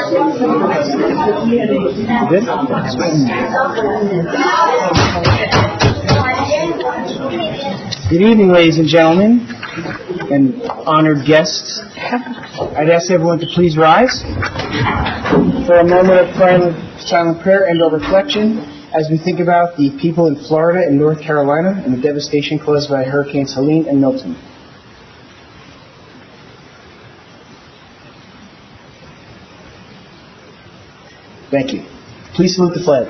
Good evening, ladies and gentlemen, and honored guests. I'd ask everyone to please rise for a moment of silent prayer and or reflection as we think about the people in Florida and North Carolina and the devastation caused by Hurricanes Helene and Milton. Thank you. Please salute the flag.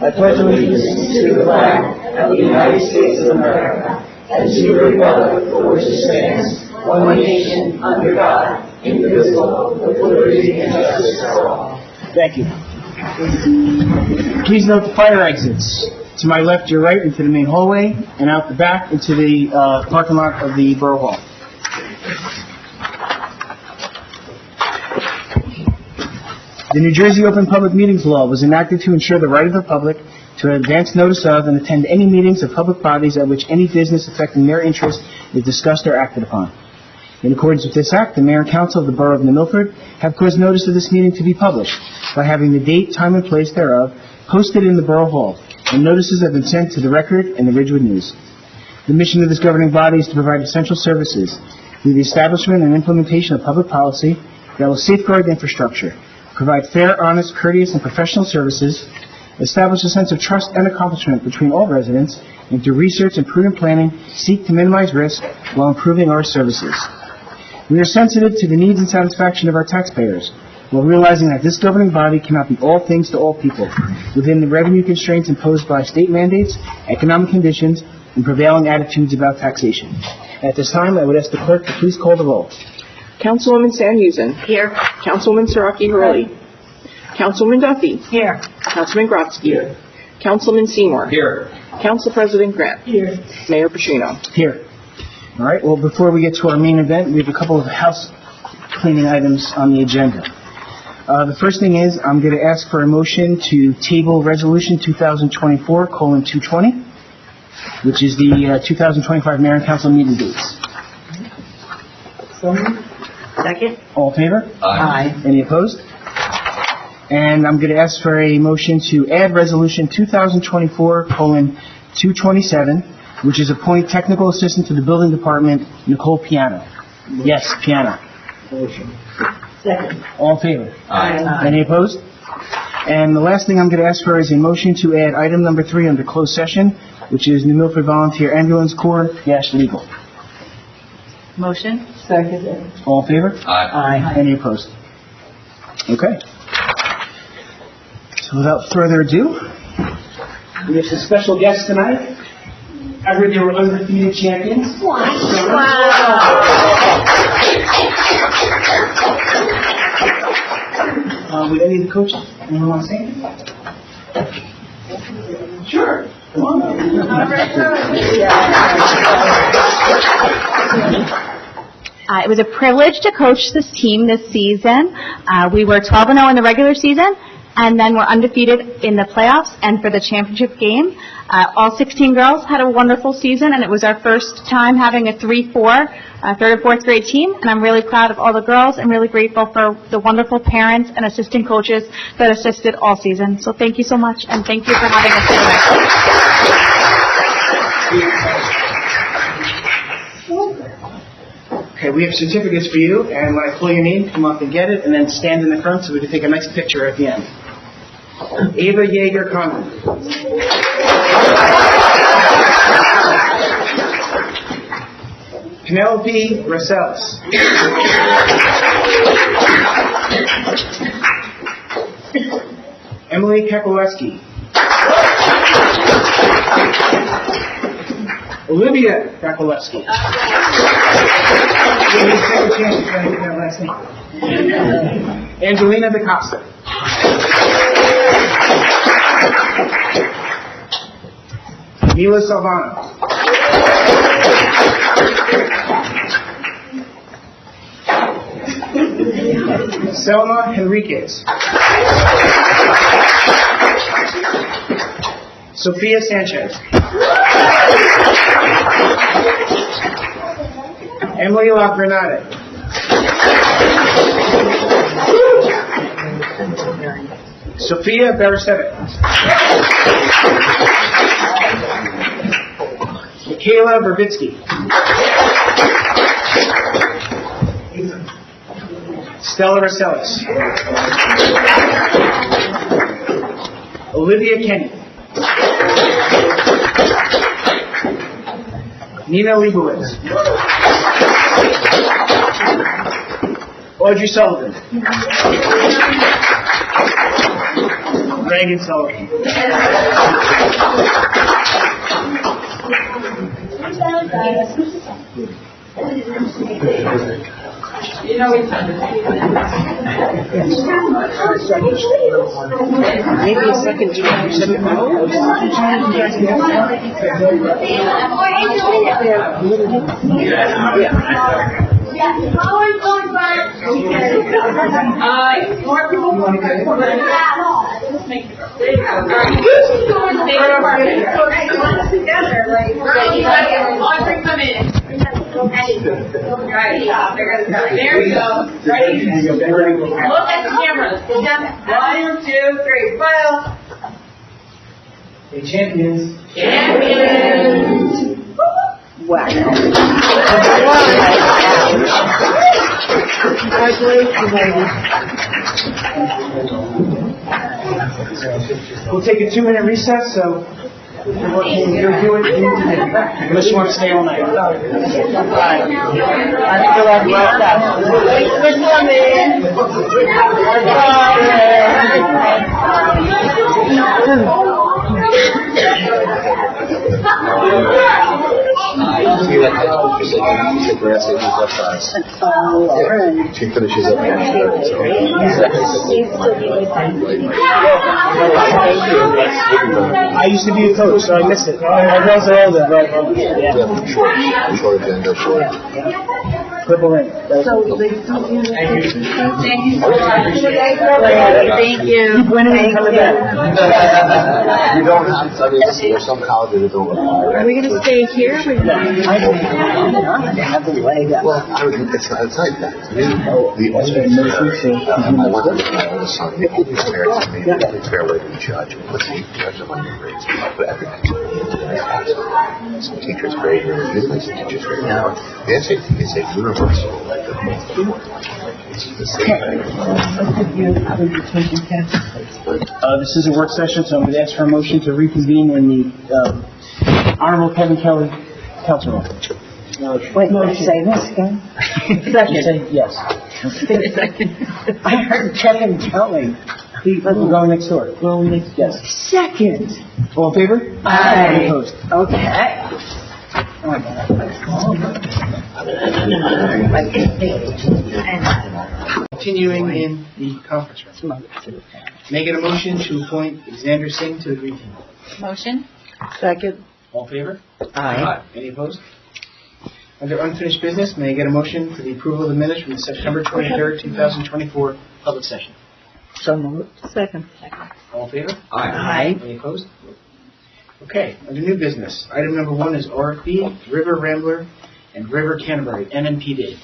I pledge allegiance to the flag of the United States of America and to the republic for which it stands, one nation, under God, indivisible, with liberty and justice for all. Thank you. Please note the fire exits. To my left, your right, into the main hallway, and out the back into the parking lot of the Borough Hall. The New Jersey Open Public Meetings Law was enacted to ensure the right of the public to advance notice of and attend any meetings of public bodies at which any business affecting their interest is discussed or acted upon. In accordance with this act, the Mayor and Council of the Borough of New Milford have caused notice of this meeting to be published by having the date, time, and place thereof posted in the Borough Hall, and notices have been sent to the Record and the Ridgewood News. The mission of this governing body is to provide essential services through the establishment and implementation of public policy that will safeguard the infrastructure, provide fair, honest, courteous, and professional services, establish a sense of trust and accomplishment between all residents, and through research and prudent planning, seek to minimize risk while improving our services. We are sensitive to the needs and satisfaction of our taxpayers, while realizing that this governing body cannot be all things to all people, within the revenue constraints imposed by state mandates, economic conditions, and prevailing attitudes about taxation. At this time, I would ask the clerk to please call the roll. Councilwoman Sanhusen. Here. Councilwoman Siraki-Hurley. Councilwoman Duffy. Here. Councilman Grotzky. Here. Councilman Seymour. Here. Council President Grant. Here. Mayor Pacino. Here. All right, well, before we get to our main event, we have a couple of house cleaning items on the agenda. The first thing is I'm going to ask for a motion to table Resolution 2024:220, which is the 2025 Mayor and Council meeting dates. Second. All in favor? Aye. Any opposed? And I'm going to ask for a motion to add Resolution 2024:227, which is appoint technical assistant to the building department, Nicole Piano. Yes, Piano. Second. All in favor? Aye. Any opposed? And the last thing I'm going to ask for is a motion to add item number 3 under closed session, which is New Milford Volunteer Ambulance Corps - legal. Motion. Second. All in favor? Aye. Any opposed? Okay. So without further ado, we have some special guests tonight. I heard they were undefeated champions. Wow. With any of the coaches? Anyone want to say anything? Sure. Come on. It was a privilege to coach this team this season. We were 12-0 in the regular season, and then we're undefeated in the playoffs and for the championship game. All 16 girls had a wonderful season, and it was our first time having a 3-4, third and fourth grade team, and I'm really proud of all the girls and really grateful for the wonderful parents and assistant coaches that assisted all season. So thank you so much, and thank you for having us tonight. Okay, we have certificates for you, and when I call your name, come up and get it, and then stand in the front so we can take a nice picture at the end. Ava Yeager Conlon. Penelope Rosales. Emily Kekoleski. Olivia Kekoleski. Angelina DaCosta. Mila Salvano. Selma Henriquez. Sophia Sanchez. Emily La Granada. Sophia Beresevic. Michaela Verbitsky. Stella Rosellis. Olivia Kenny. Nina Leibowitz. Audrey Sullivan. Reagan Sullivan. Maybe a second time. There you go. Ready? Look at the camera. 1, 2, 3. Smile. The champions. Champions. We'll take a 2-minute recess, so you'll do it unless you want to stay all night. I think you'll have She finishes up. I used to be a coach, so I miss it. My girls are older, but yeah. Short agenda, short. Triple ring. Thank you. When are you coming back? You don't have to, I mean, listen, there's some colleges that don't require Are we going to stay here? Well, I would, it's like that. I mean, I went to my oldest son, his parents, I mean, it's a fair way to judge. Let's see, judge them on your grades, but everything's some teachers grade your business, some teachers grade. Now, the SAT is a universal, like the it's the same thing. This is a work session, so I'm going to ask for a motion to reconvene in the Honorable Kevin Kelly Council Room. Wait, say this again? Second. Yes. I heard Kevin Kelly. We're going next door. Yes. Second. All in favor? Aye. Any opposed? Okay. Continuing in the conference room. Making a motion to appoint Xander Singh to the green team. Motion. Second. All in favor? Aye. Any opposed? Under unfinished business, may I get a motion for the approval of the minutes from the September 23rd, 2024 public session? So moved. Second. All in favor? Aye. Any opposed? Okay, under new business, item number 1 is RFP, River Rambler and River Canterbury, NNPD.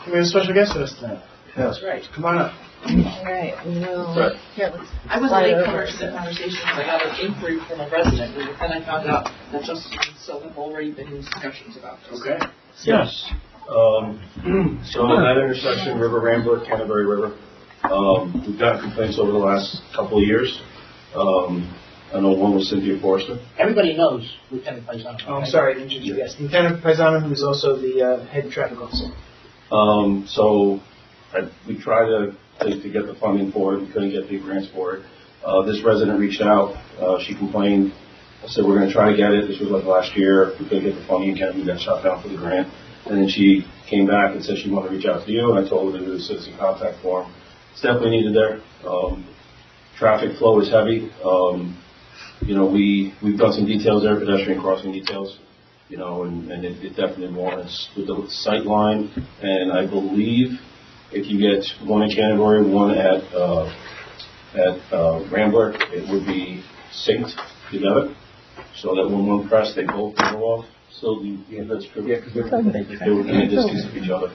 We have a special guest with us tonight. That's right. Come on up. All right. Well, I was late coming to the conversation because I got an inquiry from a resident, and then I found out that Justice and Silk have already been in discussions about this. Okay. Yes. So that intersection, River Rambler, Canterbury River, we've gotten complaints over the last couple of years. I know one was Cynthia Forrester. Everybody knows Lieutenant Paisano. Oh, I'm sorry to introduce you. Yes, Lieutenant Paisano, who is also the head traffic officer. So we tried to get the funding for it. We couldn't get the grants for it. This resident reached out. She complained. I said, we're going to try to get it. This was like last year. We couldn't get the funding again. We got shot down for the grant. And then she came back and said she wanted to reach out to you. And I told her to do a citizen contact form. It's definitely needed there. Traffic flow is heavy. We've done some details there, pedestrian crossing details, and it definitely warrants with the sight line. And I believe if you get one at Canterbury, one at Rambler, it would be synced together, so that when one press, they both go off. So that's true. Yeah, because they were in a distance of each other.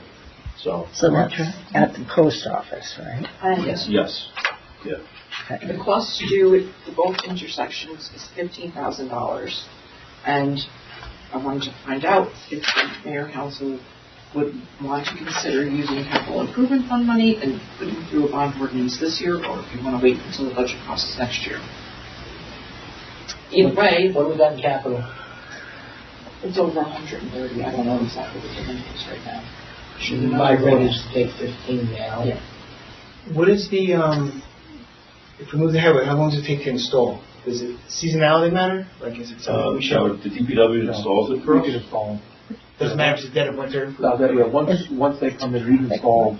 So that's at the post office, right? yes, yeah. The cost due for both intersections is $15,000. And I wanted to find out if the mayor council would want to consider using capital improvement fund money and putting through a bond ordinance this year, or if you want to wait until the budget process next year. Either way, What do we got in capital? it's over 130. I don't know exactly what the limit is right now. My vote is to take 15 now. Yeah. What is the, if we move the highway, how long does it take to install? Does it seasonality matter? Like, is it something we should? The DPW installs it for us. We can install them. Doesn't matter if it's dead of winter? No, once they come in, we've installed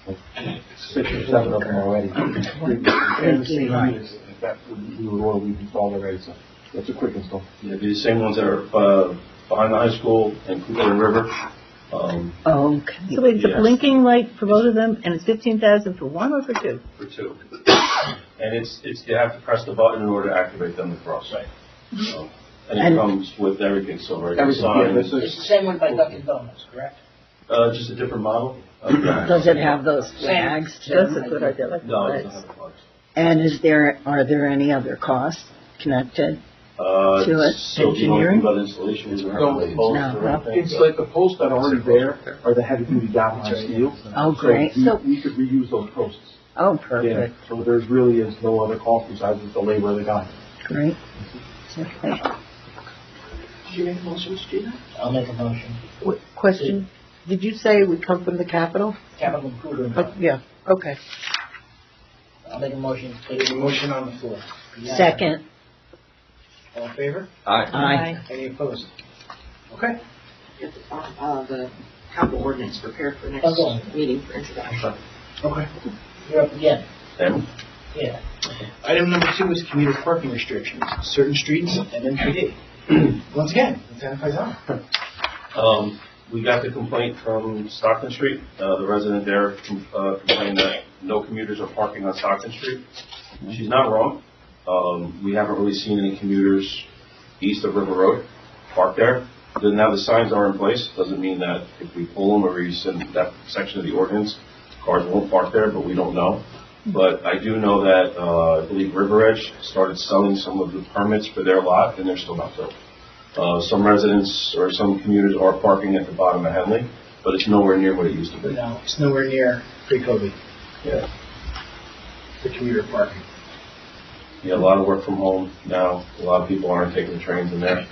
like 6 or 7 of them already. And the same units that we were ordered, we've installed already, so that's a quick install. Yeah, the same ones that are behind the high school and Cooper and River. Okay. So wait, it's a Yes. blinking light for both of them, and it's 15,000 for one or for two? For 2. And it's you have to press the button in order to activate them across. Right. And it comes with everything, so right, Everything, signs, It's the same one by Dunkin' Donuts, correct? just a different model. Does it have those flags too? That's a good idea, like the No, it doesn't lights. have the plugs. And are there any other costs connected? To it? So do you want to think about installation? Is there No, any posts no. or anything? It's like the posts that are already there are the heavy-duty galvanized steel. Oh, great. So we could reuse those posts. Oh, Yeah, perfect. so there's really is no other cost besides the labor of the guy. Great. Okay. Did you make a motion to do that? I'll make a motion. Question, did you say we come from the Capitol? Capital improvement. Yeah, okay. I'll make a motion to There's take. a motion on the floor. Second. All in favor? Aye. Any opposed? Okay. Get the capital ordinance prepared for next Okay. meeting for introduction. Okay. You're up again. Them? Yeah. Item number 2 is commuter parking restrictions, certain streets, and MPD. Once again, identify zone. We got the complaint from Stockton Street. The resident there complained that no commuters are parking on Stockton Street. She's not wrong. We haven't really seen any commuters east of River Road park there. Then now the signs are in place. Doesn't mean that if we pull them or rescind that section of the ordinance, cars won't park there, but we don't know. But I do know that, I believe River Edge started selling some of the permits for their lot, and they're still not filled. Some residents or some commuters are parking at the bottom of Henley, but it's nowhere near what it used to be. No, it's nowhere near pre-COVID, Yeah. the commuter parking. Yeah, a lot of work from home now. A lot of people aren't taking the trains in there.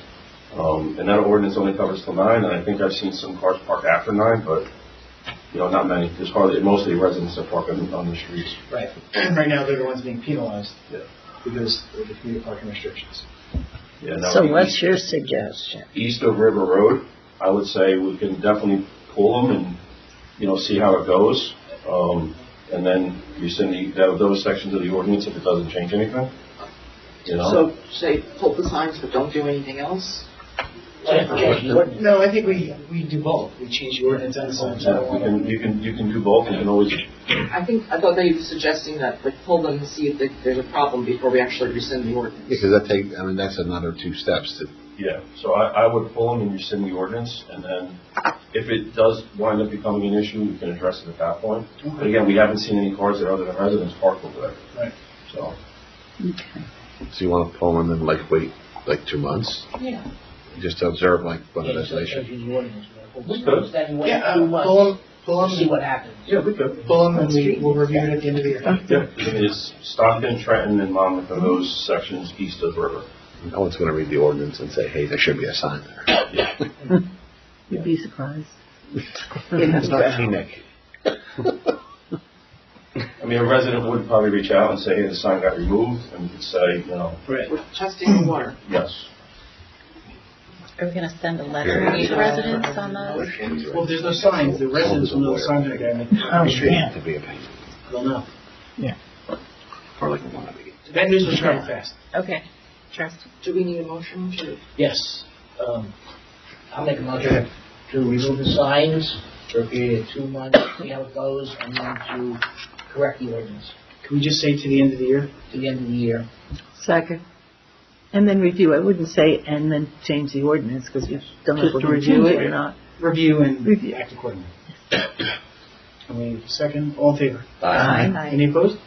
And that ordinance only covers till 9, and I think I've seen some cars park after 9, but, not many. There's mostly residents that park on the streets. Right. Right now, they're the ones being penalized Yeah. because of the commuter parking restrictions. Yeah, now So what's your suggestion? east of River Road, I would say we can definitely pull them and, see how it goes. And then rescind those sections of the ordinance if it doesn't change anything. So say pull the signs but don't do anything else? No, I think we do both. We change the ordinance and the signs. Yeah, you can do both. You can always, I thought they were suggesting that pull them to see if there's a problem before we actually rescind the ordinance. Because that's another 2 steps to. yeah. So I would pull them and rescind the ordinance, and then if it does wind up becoming an issue, we can address it at that point. But again, we haven't seen any cars that other than residents parked over there. Right. So. Okay. So you want to pull them and wait 2 months? Yeah. Just to observe one of Yeah, those so legislation. changing the ordinance. We could. Then wait Yeah, 2 months. pull them, See what happens. Yeah, we could. pull them, and we'll review it at the end of the year. Yeah, I mean, it's Stockton, Trenton, and Monmouth are those sections east of the river. No one's going to read the ordinance and say, hey, there should be a sign there. Yeah. You'd be surprised. It's not scenic. I mean, a resident would probably reach out and say, hey, the sign got removed, and we could say, Right. We're testing the water. yes. Are we going to send a letter to residents on those? Well, if there's no signs, the residents will know the signs are going to be street. To be a pain. They'll know. Or like one of the. The bad news will travel fast. Okay. Trust. Do we need a motion to? Yes. I'll make a motion to remove the signs for a period of 2 months, see how it goes, and then to correct the ordinance Can we just say to the end of the year? to the end of the year. Second. And then review. I wouldn't say and then change the ordinance, because we don't know if we're Just to going to review change it. it or not. Review and Review. act accordingly. Can we second? All in favor? Aye. Any opposed?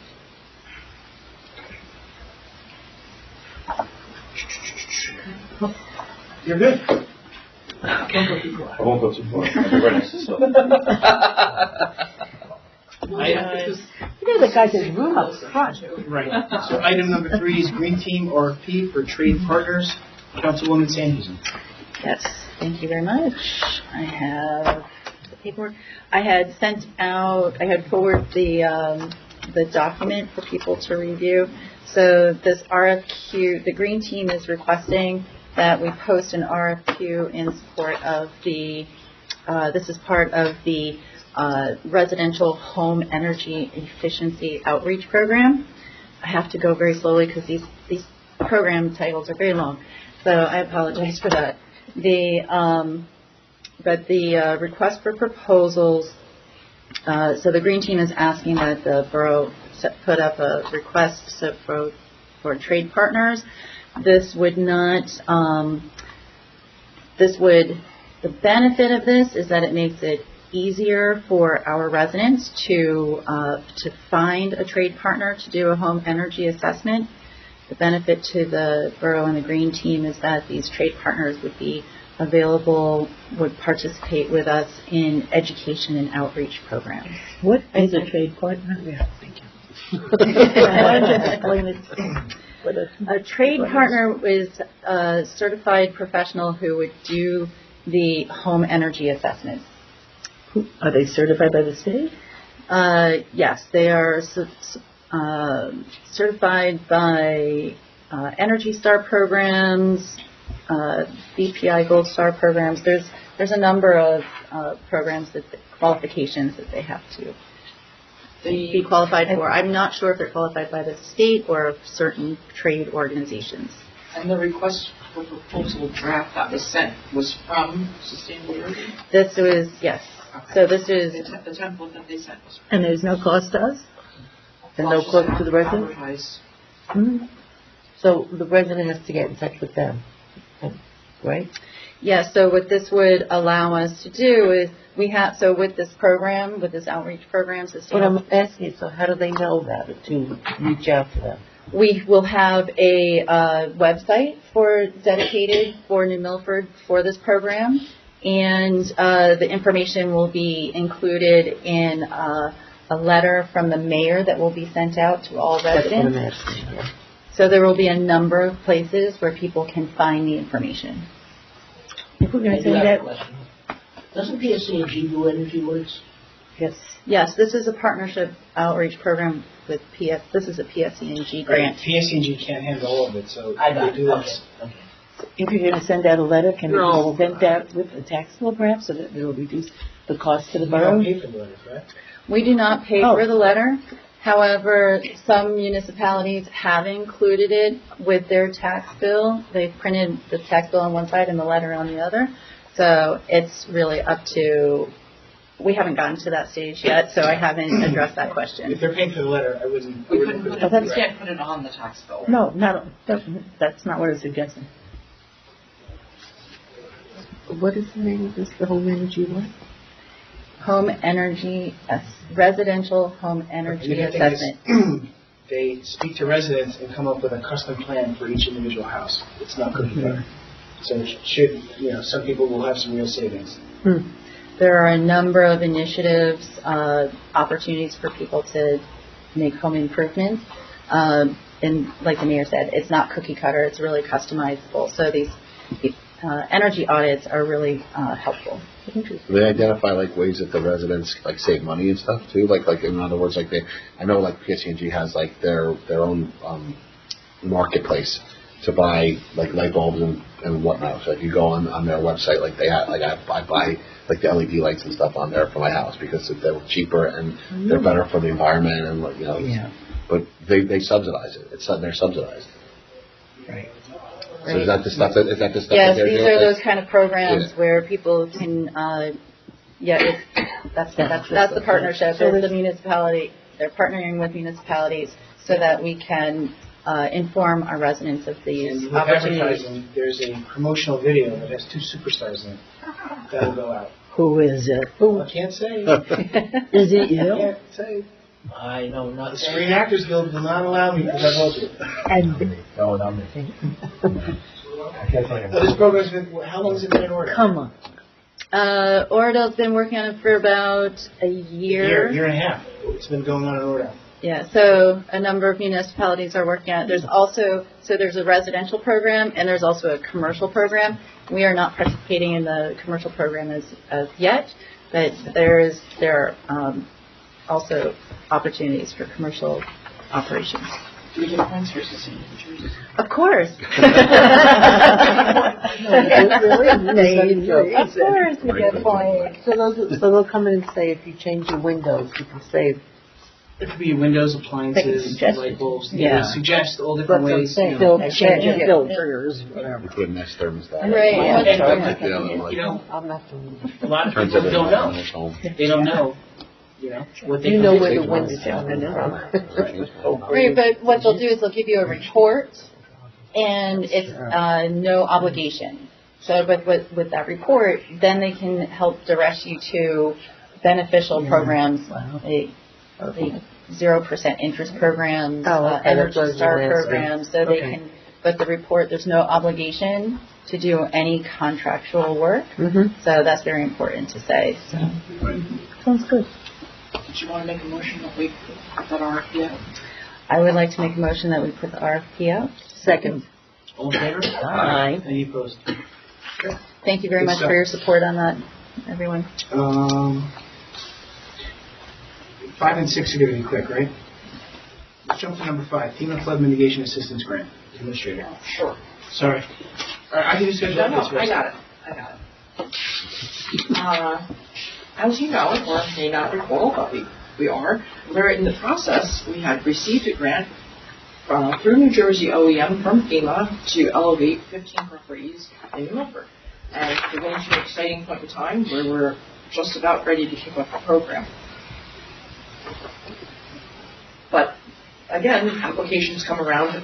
You're good. I won't go too far. I'll be right next to Sylvia. You're the guy that's room up front. Right. So item number 3 is Green Team RFP for trade partners. Councilwoman Sandhusen. Yes, thank you very much. I have the paperwork. I had forwarded the document for people to review. So this RFQ, the Green Team is requesting that we post an RFQ in support of this is part of the residential home energy efficiency outreach program. I have to go very slowly because these program titles are very long, so I apologize for that. But the request for proposals, so the Green Team is asking that the borough put up a request for trade partners. The benefit of this is that it makes it easier for our residents to find a trade partner to do a home energy assessment. The benefit to the borough and the Green Team is that these trade partners would be available, would participate with us in education and outreach programs. What is a trade partner? Yeah, thank you. A trade partner is a certified professional who would do the home energy assessments. Are they certified by the state? Yes, they are certified by Energy Star programs, BPI Gold Star programs. There's a number of programs qualifications that they have to be qualified for. I'm not sure if they're qualified by the state or certain trade organizations. And the request for proposal draft that was sent was from Sustainability? This was, yes. Okay. So this is... The template that they sent was from... And there's no cost to us? And no cost to the resident? Mm-hmm. So the resident has to get in touch with them, right? Yes, so what this would allow us to do is with this program, with this outreach program, What I'm asking is, so how do they know that to reach out to them? We will have a website dedicated for New Milford for this program, and the information will be included in a letter from the mayor that will be sent out to all residents. That's what I'm asking, yeah. So there will be a number of places where people can find the information. If we're going to I do send have a that, question. Doesn't PSC&G do energy audits? Yes, this is a partnership outreach program with PS. This is a PSC&G grant. PSC&G can't handle all of it, so I got they do it. this. Okay. if you're going to send out a letter, can it No. be sent out with a tax bill perhaps so that it will reduce the cost to the You borough? don't pay for the letter, correct? We do not pay Oh. for the letter. However, some municipalities have included it with their tax bill. They've printed the tax bill on one side and the letter on the other. So it's really up to, we haven't gotten to that stage yet, so I haven't addressed that question. If they're paying for the letter, I wouldn't. We couldn't put it, that's- we can't put it on the tax bill. No, that's not what I was suggesting. What is the name of this, the home energy what? Residential home energy And the thing is, assessment. They speak to residents and come up with a custom plan for each individual house. It's not cookie cutter. So it should, some people will have some real savings. There are a number of initiatives, opportunities for people to make home improvements. And like the mayor said, it's not cookie cutter, it's really customizable. So these energy audits are really helpful. Do they identify ways that the residents save money and stuff too? Like in other words, I know PSC&G has their own marketplace to buy light bulbs and whatnot. So if you go on their website, they have I buy the LED lights and stuff on there for my house because they're cheaper and they're better for the environment and Yeah. But they subsidize it. They're subsidized. Right. So is that the stuff that Yes, they're these doing? are those kind of programs Yeah. where people can, that's the partnership. There's the municipality, they're partnering with municipalities so that we can inform our residents of And these with opportunities. advertising, there's a promotional video that has 2 superstars in it. That will go out. Who is it? I can't say. Is it I you? can't say. I know The nothing. Screen Actors Guild will not allow me because I voted. No, not me. I can't tell you. This program's been, how long has it been in order? Come on. Oradell's been working on it for about a year. Year and a half. It's been going on in Oradell. Yeah, so a number of municipalities are working on it. There's also, so there's a residential program and there's also a commercial program. We are not participating in the commercial program as yet, but there are also opportunities for commercial operations. Do we get points for assisting teachers? Of course. Of course we get points. So they'll come in and say, if you change your windows, you can save. It could be windows, appliances, suggest light bulbs. Yeah. Suggest all different That's what I'm ways. saying. You know. Change your filters, whatever. You put a nice thermostat. Right. You know, I'm not doing that. a lot of Turns people everything don't on know. its home. They don't know, you know, what they You can know do. where the wind is coming from. Right, but what they'll do is they'll give you a report, and it's no obligation. So with that report, then they can help direct you to beneficial programs, like 0% interest programs, Oh, okay, Energy that's what Star I was gonna programs, so they can, but the report, there's no obligation to do any contractual work, so that's very important to say. So. Sounds good. Did you want to make a motion that we put that RFP out? I would like to make a motion that we put the RFP out. Second. All in favor? Aye. Any opposed? Thank you very Good much stuff. for your support on that, everyone. 5 and 6 are going to be quick, right? Let's jump to number 5, FEMA Flood Mitigation Assistance Grant. Administrator. Sure. Sorry. All right, I can just go No, this way. I got it. As you know, or may not recall, but we're in the process. We had received a grant through New Jersey OEM from FEMA to elevate 15 properties in Milford. And we're going to an exciting point in time where we're just about ready to kick off the program. But again, applications come around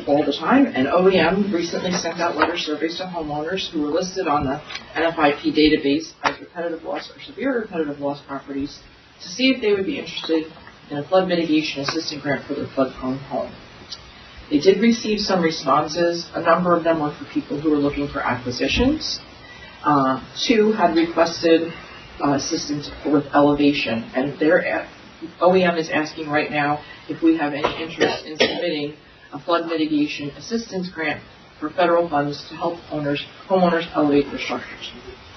all the time, and OEM recently sent out letter surveys to homeowners who were listed on the NFIP database as repetitive loss or severe repetitive loss properties to see if they would be interested in a flood mitigation assistance grant for their flood-prone home. They did receive some responses. A number of them were for people who were looking for acquisitions. 2 had requested assistance with elevation, and their OEM is asking right now if we have any interest in submitting a flood mitigation assistance grant for federal funds to help homeowners elevate their structures.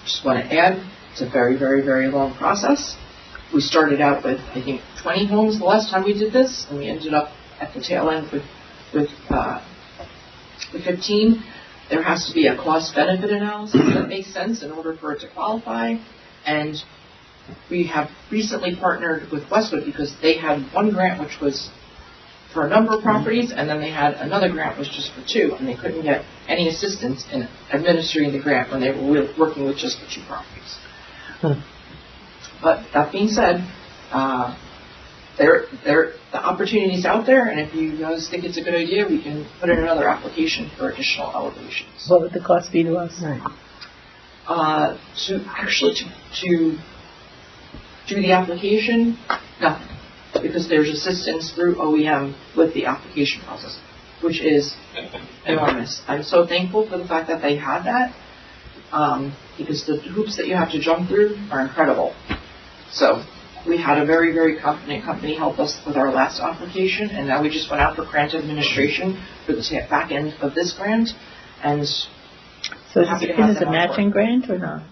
Just want to add, it's a very, very, very long process. We started out with, I think, 20 homes the last time we did this, and we ended up at the tail end with the 15. There has to be a cost-benefit analysis that makes sense in order for it to qualify, and we have recently partnered with Westwood because they had one grant which was for a number of properties, and then they had another grant which was just for 2, and they couldn't get any assistance in administering the grant when they were working with just the 2 properties. But that being said, the opportunity's out there, and if you guys think it's a good idea, we can put in another application for additional elevations. What would the cost be to us? To do the application, nothing, because there's assistance through OEM with the application process, which is enormous. I'm so thankful for the fact that they had that, because the hoops that you have to jump through are incredible. So we had a very, very competent company help us with our last application, and now we just went out for grant administration for the back end of this grant, and So is this a matching grant or not?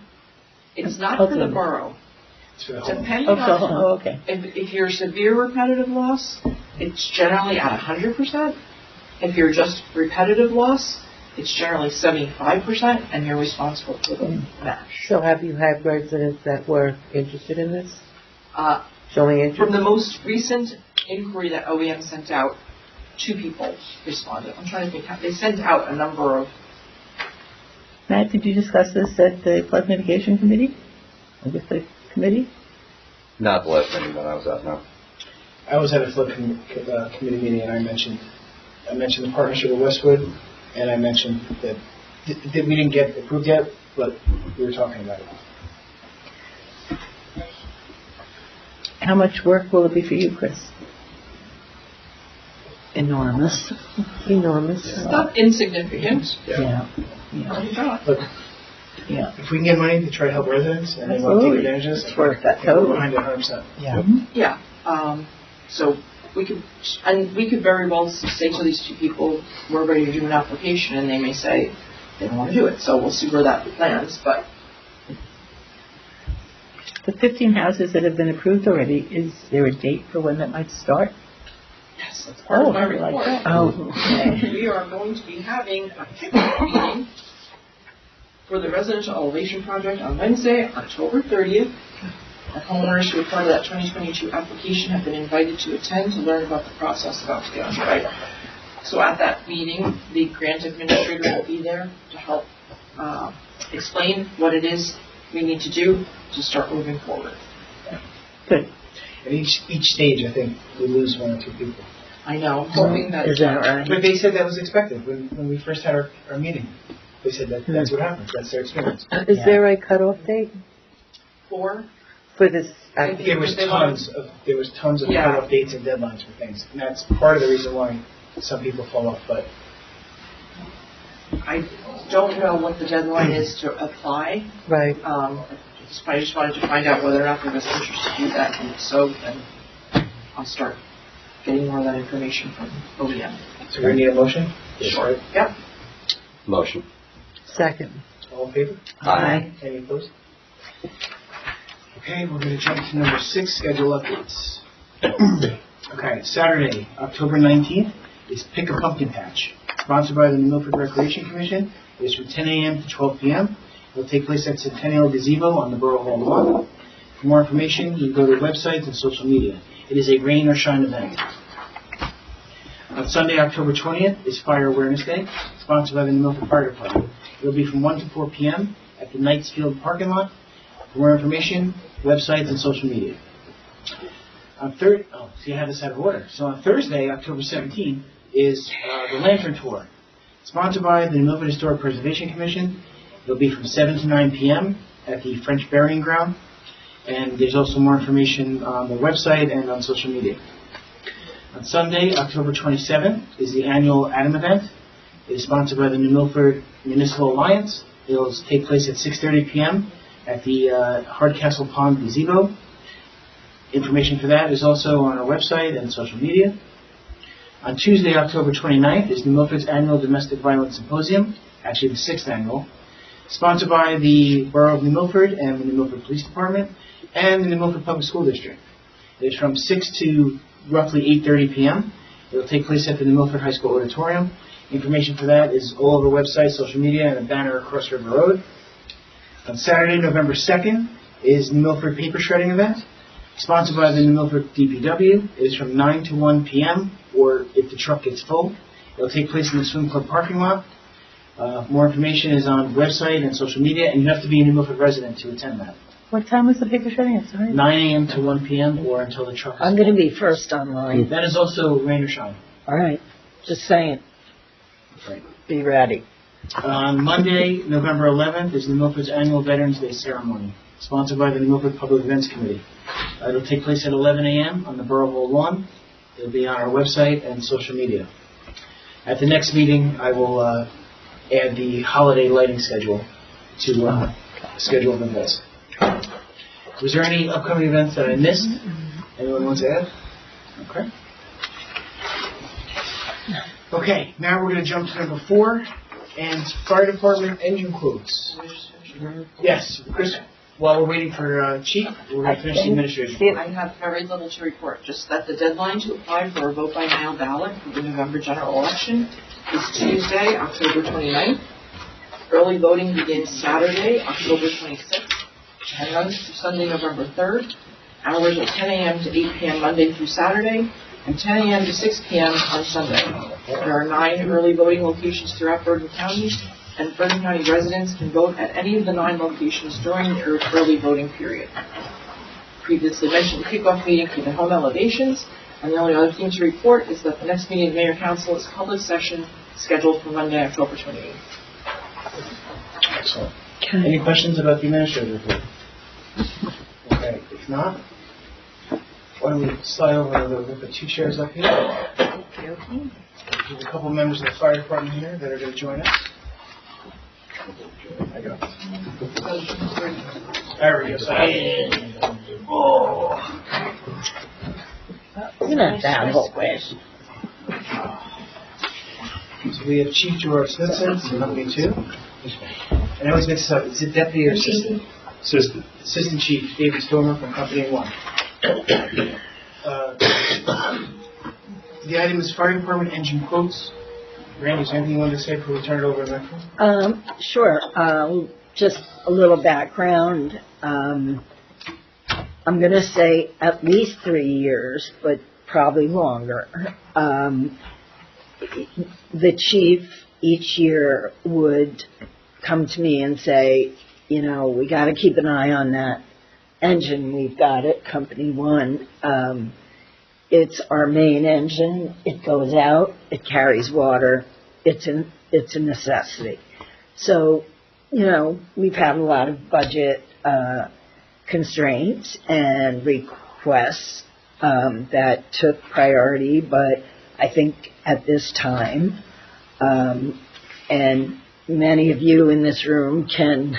it's not for the borough. Depending on okay. if you're severe repetitive loss, it's generally at 100%. If you're just repetitive loss, it's generally 75%, and you're responsible for the match. So have you had residents that were interested in this? From Showing interest? the most recent inquiry that OEM sent out, 2 people responded. I'm trying to think. They sent out a number of... Matt, did you discuss this at the flood mitigation committee? Or with the committee? Not the last meeting that I was at, no. I was at a flood committee meeting, and I mentioned the partnership with Westwood, and I mentioned that we didn't get approved yet, but we were talking about it. How much work will it be for you, Chris? Enormous. Enormous. It's not insignificant. Yeah. Yeah. If we can get money to try to help residents and they want to take advantage of this, It's worth that. we're behind it 100%. Yeah, so we could very well say to these two people, we're ready to do an application, and they may say they don't want to do it, so we'll see where that lands, but The 15 houses that have been approved already, is there a date for when that might start? yes, that's part of my I report. like that. Oh, okay. We are going to be having a kickoff meeting for the residential elevation project on Wednesday, October 30th. The homeowners who are part of that 2022 application have been invited to attend to learn about the process about to get underway. So at that meeting, the grant administrator will be there to help explain what it is we need to do to start moving forward. Good. At each stage, I think, we lose one or two people. I know, hoping that... Is that right? But they said that was expected when we first had our meeting. They said that that's what happens. That's their experience. Is there a cutoff date For this? There was tons of Yeah. cutoff dates and deadlines for things, and that's part of the reason why some people fall off. But I don't know what the deadline is to apply. Right. I just wanted to find out whether or not there was interest to do that, and if so, then I'll start getting more of that information from OEM. so we need a motion. Sure. Yep. Motion. Second. All in favor? Aye. Any opposed? Okay, we're going to jump to number 6, schedule updates. Okay, Saturday, October 19th is Pick a Pumpkin Patch, sponsored by the New Milford Recreation Commission. It is from 10 a.m. to 12 p.m. It will take place at Centennial Gazebo on the Borough Hall lawn. For more information, you can go to the website and social media. It is a rain or shine event. On Sunday, October 20th is Fire Awareness Day, sponsored by the New Milford Fire Department. It will be from 1 to 4 p.m. at the Knightsfield parking lot. For more information, websites and social media. On I have this out of order. So on Thursday, October 17th, is the Lantern Tour, sponsored by the New Milford Historic Preservation Commission. It'll be from 7 to 9 p.m. at the French Burying Ground. And there's also more information on the website and on social media. On Sunday, October 27th, is the annual Adam event. It is sponsored by the New Milford Municipal Alliance. It will take place at 6:30 p.m. at the Hardcastle Pond Gazebo. Information for that is also on our website and social media. On Tuesday, October 29th, is New Milford's annual Domestic Violence Symposium, actually the 6th annual, sponsored by the Borough of New Milford and the New Milford Police Department and the New Milford Public School District. It is from 6 to roughly 8:30 p.m. It will take place at the New Milford High School Auditorium. Information for that is all over the website, social media, and a banner across River Road. On Saturday, November 2nd, is New Milford Paper Shredding Event, sponsored by the New Milford DPW. It is from 9 to 1 p.m., or if the truck gets full. It will take place in the Swim Club parking lot. More information is on the website and social media, and you have to be a New Milford resident to attend that. What time is the paper shredding? I'm sorry. 9 a.m. to 1 p.m. or until the truck is I'm going to be first online. That is also rain or shine. All right. Just saying. Right. Be ready. On Monday, November 11th, is New Milford's annual Veterans Day ceremony, sponsored by the New Milford Public Events Committee. It'll take place at 11 a.m. on the Borough Hall lawn. It'll be on our website and social media. At the next meeting, I will add the holiday lighting schedule to schedule of events. Was there any upcoming events that I missed? Anyone wants to add? Okay. Okay, now we're going to jump to number 4, and fire department engine quotes. Yes, Chris, while we're waiting for Chief, we're going to finish the administration report. I have very little to report, just that the deadline to apply for a vote by mail ballot for the November general election is Tuesday, October 29th. Early voting begins Saturday, October 26th, and runs through Sunday, November 3rd. Hours are 10 a.m. to 8 p.m. Monday through Saturday, and 10 a.m. to 6 p.m. on Sunday. There are 9 early voting locations throughout Bergen County, and Bergen County residents can vote at any of the 9 locations during the early voting period. Previously mentioned kickoff meeting for the home elevations, and the only other thing to report is that the next meeting of Mayor Council is public session scheduled for Monday, October 28th. Excellent. Any questions about the administrative report? Okay, if not, Why don't we slide over a little bit, put 2 chairs up here. There's a couple members of the fire department here that are going to join us. I go. There we go. Oh. You're not that hopeless. So we have Chief George Smithson, company 2. And I always mix this up. Is it deputy or assistant? Assistant. Assistant Chief David Stormer from company 1. The item is fire department engine quotes. Randy, is there anything you wanted to say before we turn it over to Metro? Sure. Just a little background. I'm going to say at least 3 years, but probably longer. The chief each year would come to me and say, you know, we got to keep an eye on that engine we've got at Company 1. It's our main engine. It goes out. It carries water. It's a necessity. So, you know, we've had a lot of budget constraints and requests that took priority, but I think at this time, and many of you in this room can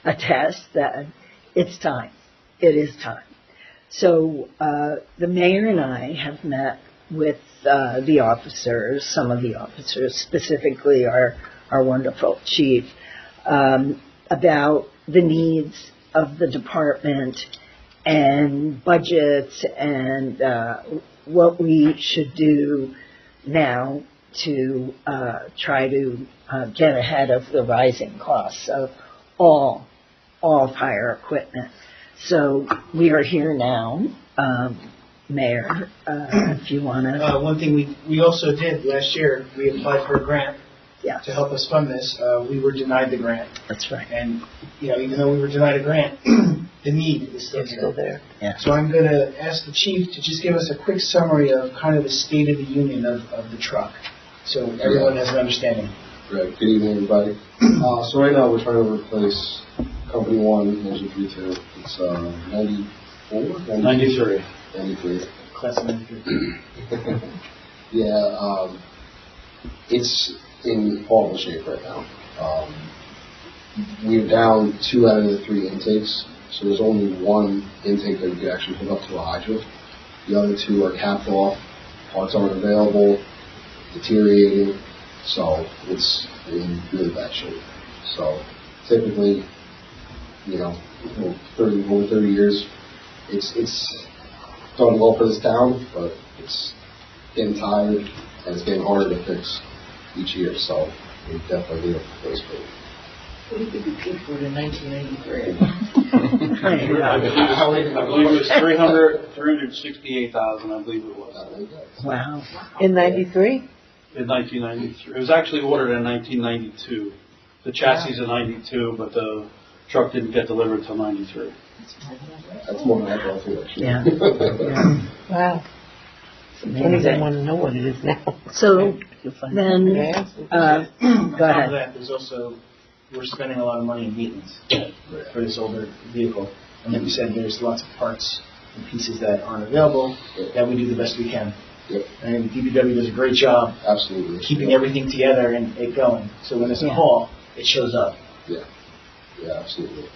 attest that it's time. It is time. So the mayor and I have met with the officers, some of the officers, specifically our wonderful chief, about the needs of the department and budgets and what we should do now to try to get ahead of the rising costs of all fire equipment. So we are here now, Mayor, if you want to. One thing we also did last year, we applied for a grant to help us fund this. We were denied the grant. That's right. And, you know, even though we were denied a grant, the need is still there. Yeah. So I'm going to ask the chief to just give us a quick summary of kind of the state of the union of the truck, so everyone has an understanding. Right. Good evening, everybody. So right now we're trying to replace Company 1, Engine 32. It's 94? 93. 93. Class of 93. Yeah, it's in horrible shape right now. We're down 2 out of the 3 intakes, so there's only 1 intake that we could actually hook up to a hydrant. The other 2 are capped off, parts aren't available, deteriorating, so it's in really bad shape. So typically, you know, over 30 years, it's done well for this town, but it's getting tired and it's getting harder to fix each year, so we definitely need a replacement. What did you pay for it in 1993? I believe it was 368,000, I believe it was. Wow. In 93? In 1993. It was actually ordered in 1992. The chassis in 92, but the truck didn't get delivered until 93. That's more than I thought, actually. Yeah. Wow. I don't even want to know what it is now. So then, go On top of ahead. that, there's also, we're spending a lot of money in maintenance for this older vehicle. And like you said, there's lots of parts and pieces that aren't available that we do the best we can. Yep. And DPW does a great job Absolutely. keeping everything together and it going. So when there's a call, it shows up. Yeah, absolutely.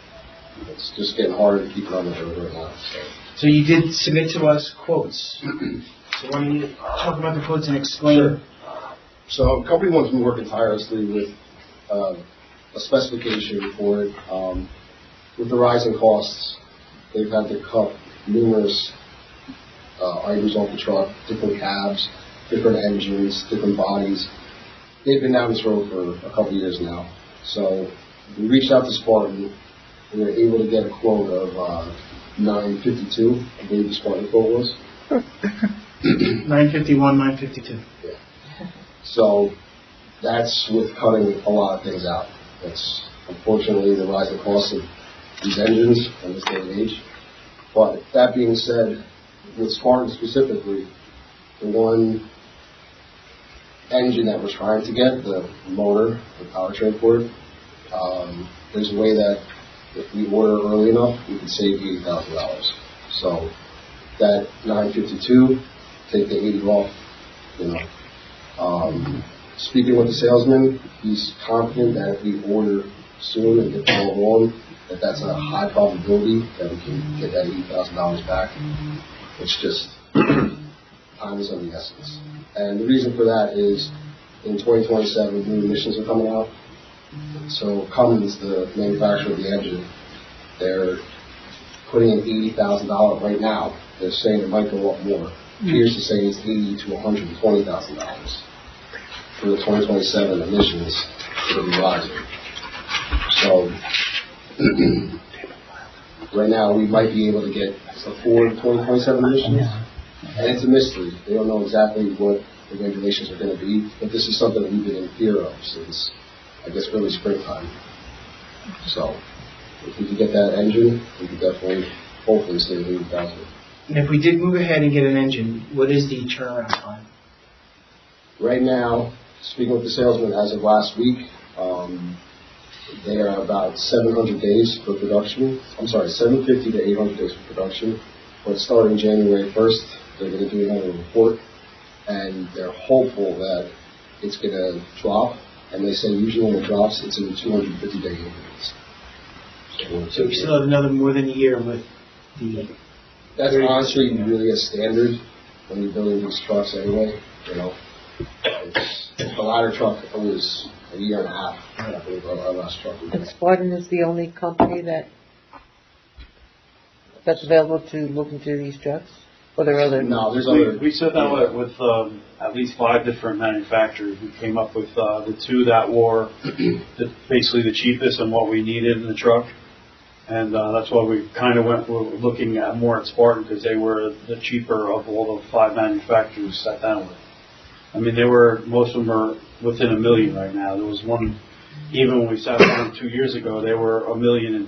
It's just getting harder to keep it on the road right now. So you did submit to us quotes. So why don't you talk about the quotes and explain? Sure. So Company 1's been working tirelessly with a specification for it. With the rising costs, they've had to cut numerous items off the truck, different cabs, different engines, different bodies. They've been down this road for a couple of years now. So we reached out to Spartan. We were able to get a quote of $952, I believe the Spartan quote was. 951, 952. Yeah. So that's with cutting a lot of things out. That's unfortunately the rising cost of these engines in this day and age. But that being said, with Spartan specifically, the one engine that we're trying to get, the motor, the powertrain for it, there's a way that if we order early enough, we can save $80,000. So that 952, take the 80 off, you know. Speaking with the salesman, he's confident that if we order soon and get the ball rolling, that's a high probability that we can get that $80,000 back. It's just time is of the essence. And the reason for that is in 2027, new emissions are coming out. So Cummins, the manufacturer of the engine, they're putting in $80,000 right now. They're saying it might go up more. Pierce is saying it's $80,000 to $120,000 for the 2027 emissions for the rising. So right now we might be able to get afford 2027 emissions, and it's a mystery. They don't know exactly what the regulations are going to be, but this is something that we've been in fear of since, I guess, early springtime. So if we could get that engine, we could definitely, hopefully, save 80,000. And if we did move ahead and get an engine, what is the turnaround time? Right now, speaking with the salesman as of last week, they are about 700 days for production. I'm sorry, 750 to 800 days for production. But starting January 1st, they're going to do another report, and they're hopeful that it's going to drop. And they say usually when it drops, it's in 250-day increments. So we still have another more than a year with the... That's honestly really a standard when you're building these trucks anyway, you know. The ladder truck was a year and a half, I believe, our last truck. And Spartan is the only company that's available to look into these trucks? Or there are other? No, there's other. We sat down with at least 5 different manufacturers. We came up with the 2 that were basically the cheapest and what we needed in the truck. And that's why we kind of were looking at more at Spartan, because they were the cheaper of all the 5 manufacturers we sat down with. I mean, most of them are within $1 million right now. There was one, even when we sat down 2 years ago, they were $1.2 million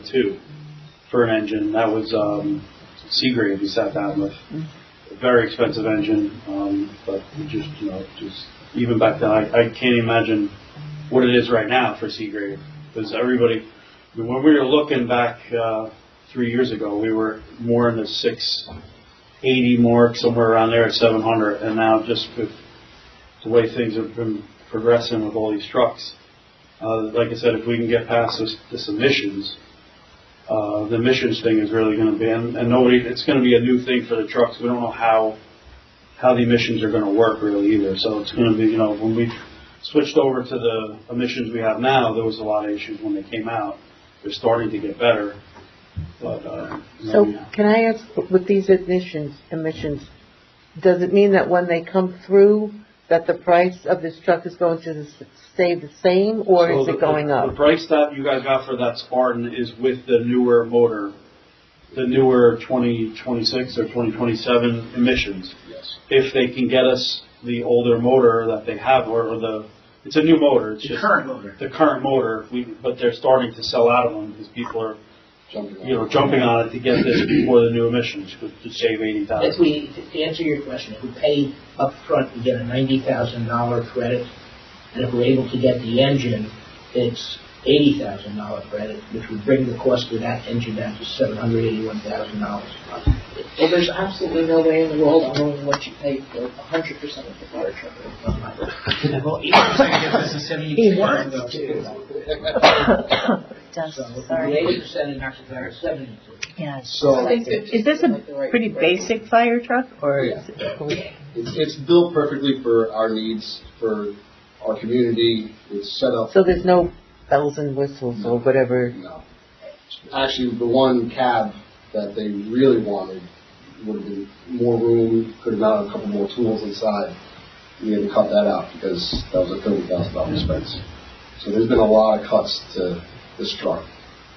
for an engine. That was Seagrave we sat down with. A very expensive engine, but just even back then, I can't imagine what it is right now for Seagrave, because everybody. When we were looking back 3 years ago, we were more in the 680 mark, somewhere around there at 700, and now just with the way things have been progressing with all these trucks, like I said, if we can get past this emissions, the emissions thing is really going to be, and it's going to be a new thing for the trucks. We don't know how the emissions are going to work really either. So it's going to be, when we switched over to the emissions we have now, there was a lot of issues when they came out. They're starting to get better. But, so can I ask, with these emissions, does it mean that when they come through, that the price of this truck is going to stay the same, or is it going up? The price that you guys got for that Spartan is with the newer motor, the newer 2026 or 2027 emissions. Yes. If they can get us the older motor that they have, it's a new motor. It's just current motor. The current motor, but they're starting to sell out of them because people are, jumping on it to get this before the new emissions to save $80,000. To answer your question, if we pay up front, we get a $90,000 credit, and if we're able to get the engine, it's $80,000 credit, which would bring the cost of that engine down to $781,000. Well, there's absolutely no way in the world I'm knowing what you pay for 100% of the fire truck. Well, 80% gets us to $72,000. So 80% in our 72. Yeah. So Is this a pretty basic fire truck, or is it? it's built perfectly for our needs, for our community. It's set up. So there's no bells and whistles or whatever? No. Actually, the one cab that they really wanted would have been more room, could have mounted a couple more tools inside. We had to cut that out because that was a $30,000 expense. So there's been a lot of cuts to this truck.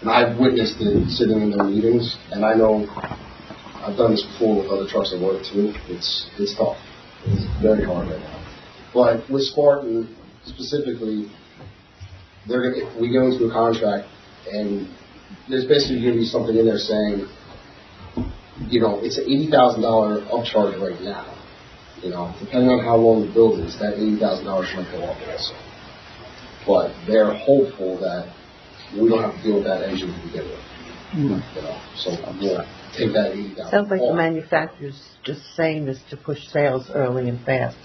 And I've witnessed it sitting in their meetings, and I know I've done this before with other trucks I work too. It's tough. It's very hard right now. But with Spartan specifically, we go into a contract, and there's basically going to be something in there saying, it's an $80,000 upcharge right now. Depending on how long the build is, that $80,000 might go up also. But they're hopeful that we don't have to deal with that engine to begin with. So take that 80,000. Sounds like the off. manufacturer's just saying this to push sales early and fast.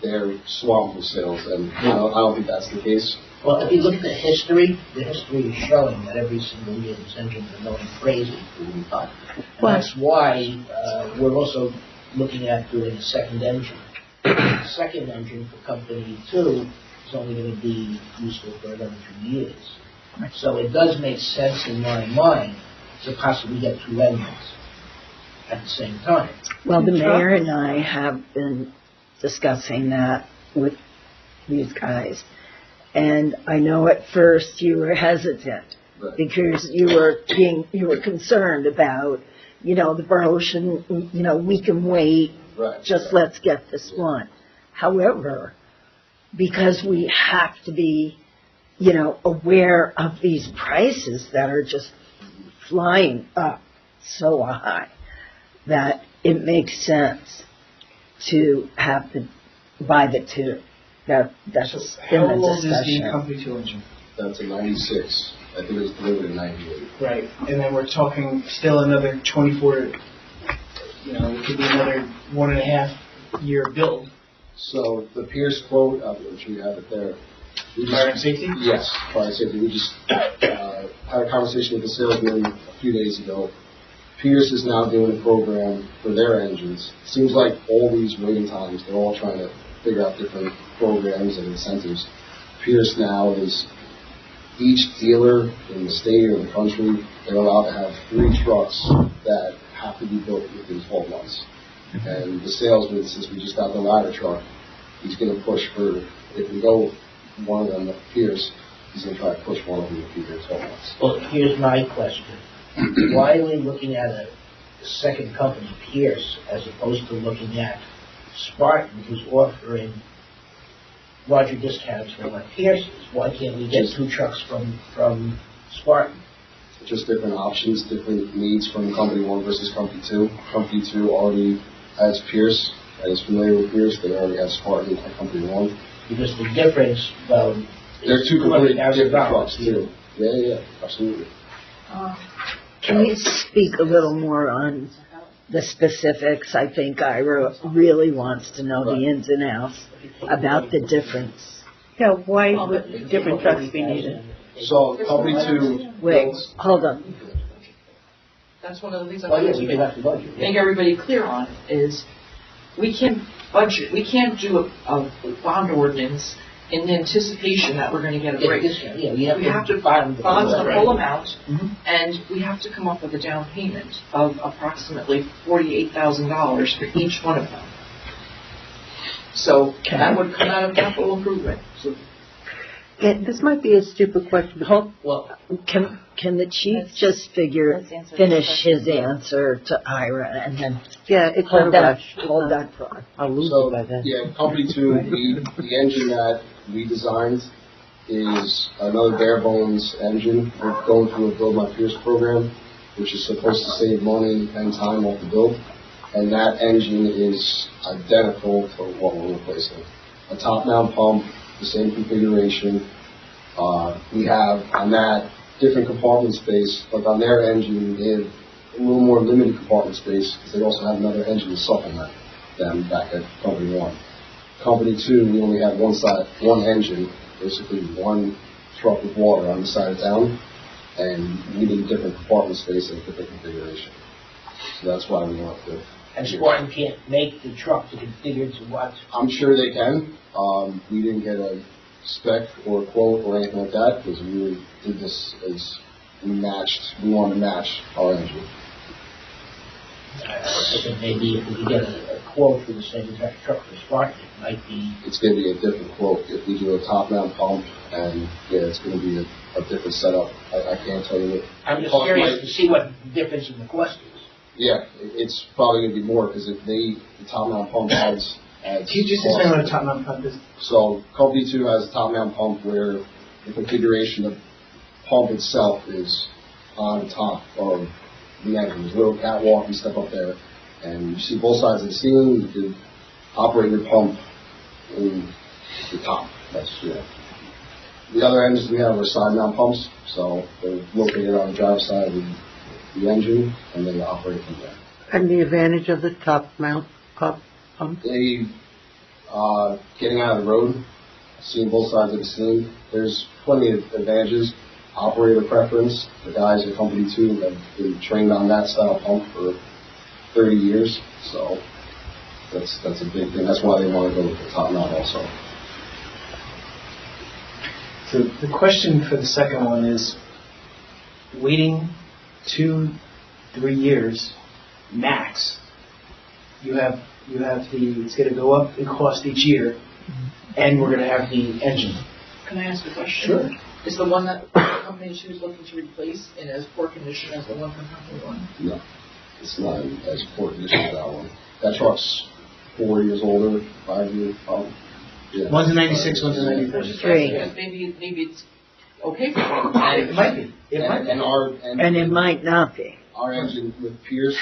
They're swamped with sales, and I don't think that's the case. Well, if you look at the history is showing that every single year these engines are going crazy. And that's why we're also looking at doing a second engine. The second engine for Company 2 is only going to be useful for another 2 years. So it does make sense in my mind to possibly get 2 engines at the same time. Well, the mayor and I have been discussing that with these guys. And I know at first you were hesitant because you were concerned about, the borough shouldn't, we can wait. Let's get this one. However, because we have to be, aware of these prices that are just flying up so high, that it makes sense to have to buy the 2. That's How in the old is the discussion. Company 2 engine? That's a 96. I think it was delivered in 98. Right, and then we're talking still another 24, it could be another 1.5 year build. So the Pierce quote, I'm sure you have it there. Fire and safety? Yes, fire and safety. We just had a conversation with the salesman a few days ago. Pierce is now doing a program for their engines. Seems like all these waiting times, they're all trying to figure out different programs and incentives. Pierce now is each dealer in the state or the country, they're allowed to have 3 trucks that have to be built within 12 months. And the salesman, since we just got the ladder truck, he's going to push for, if we go one of them at Pierce, he's going to try to push one of them to be there 12 months. Well, here's my question. Why are we looking at a second company, Pierce, as opposed to looking at Spartan, who's offering larger discounts for what Pierce is? Why can't we get 2 trucks from Spartan? Just different options, different needs from Company 1 versus Company 2. Company 2 already has Pierce and is familiar with Pierce. They already have Spartan at Company 1. Because the difference, though, they're 2 completely different trucks, $200,000 too. Yeah, absolutely. Can you speak a little more on the specifics? I think Ira really wants to know the ins and outs about the difference. Yeah, why would different trucks be needed? So Company 2... Wait, hold on. That's one of the things I Oh, want yes, we do have to to budget. make everybody clear on is we can't budget, we can't do a bond ordinance in anticipation that we're going to get a rate. Yeah, We have to bond the full amount, Mm-hmm. and we have to come up with a down payment of approximately $48,000 for each one of them. So that would come out of capital improvement. So This might be a stupid question, but Well, Can the chief just finish his answer to Ira and then it's not a rush. hold that thought? I'll lose So, it by then. yeah, Company 2, the engine that we designed is another bare bones engine. We're going through a Build My Pierce program, which is supposed to save money and time off the build. And that engine is identical to what we're replacing. A top-mount pump, the same configuration. We have on that different compartment space, like on their engine, they have a little more limited compartment space because they also have another engine to supplement them back at Company 1. Company 2, we only have one engine, basically one truck with water on the side of town, and we need a different compartment space and a different configuration. So that's why we want to. and Spartan can't make the truck to configure to what? I'm sure they can. We didn't get a spec or a quote or anything like that because we really did this as we wanted to match our engine. I think maybe if we could get a quote for the same exact truck for Spartan, it might be. It's going to be a different quote if we do a top-mount pump, and it's going to be a different setup. I can't tell you what. I'm just curious to see what the difference in the cost is. Yeah, it's probably going to be more because if the top-mount pump adds. Can you just explain what a top-mount pump is? So Company 2 has a top-mount pump where the configuration of the pump itself is on top of the engine. There's a little catwalk, you step up there, and you see both sides of the ceiling. You can operate your pump in the top. The other engines we have are side-mount pumps, so they're located on the driver's side and the engine, and they operate from there. And the advantage of the top mount pump? They, getting out of the road, seeing both sides of the scene, there's plenty of advantages. Operator preference, the guys at Company 2 have been trained on that style pump for 30 years, so that's a big thing. That's why they want to go with the top mount also. So the question for the second one is, waiting 2-3 years max, you have it's going to go up in cost each year, and we're going to have the engine. Can I ask a question? Sure. Is the one that Company 2 is looking to replace in as poor condition as the one from Company 1? No, it's not in as poor condition as that one. That truck's 4 years older, 5 years, yeah. One's a 96, one's a 94. Maybe it's okay for them. It might be. It might be. And it might not be. Our engine with Pierce,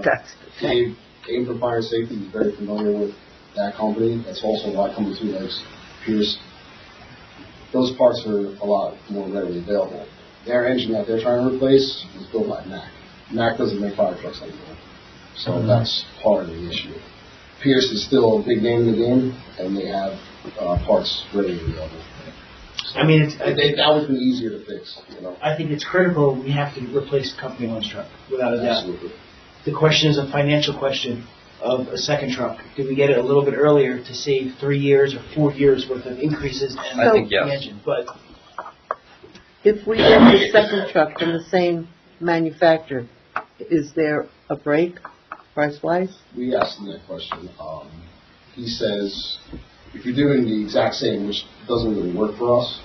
That's the thing. Dave from Fire Safety is very familiar with that company. That's also why Company 2 likes Pierce. Those parts are a lot more readily available. Their engine that they're trying to replace was built by Mack. Mack doesn't make fire trucks anymore. So that's part of the issue. Pierce is still a big name in the game, and they have parts readily available. I mean, that would be easier to fix. I think it's critical we have to replace Company 1's truck, without a doubt. Absolutely. The question is a financial question of a second truck. Did we get it a little bit earlier to save 3 years or 4 years worth of increases in the engine? But if we get the second truck from the same manufacturer, is there a break price-wise? We asked him that question. He says, if you're doing the exact same, which doesn't really work for us,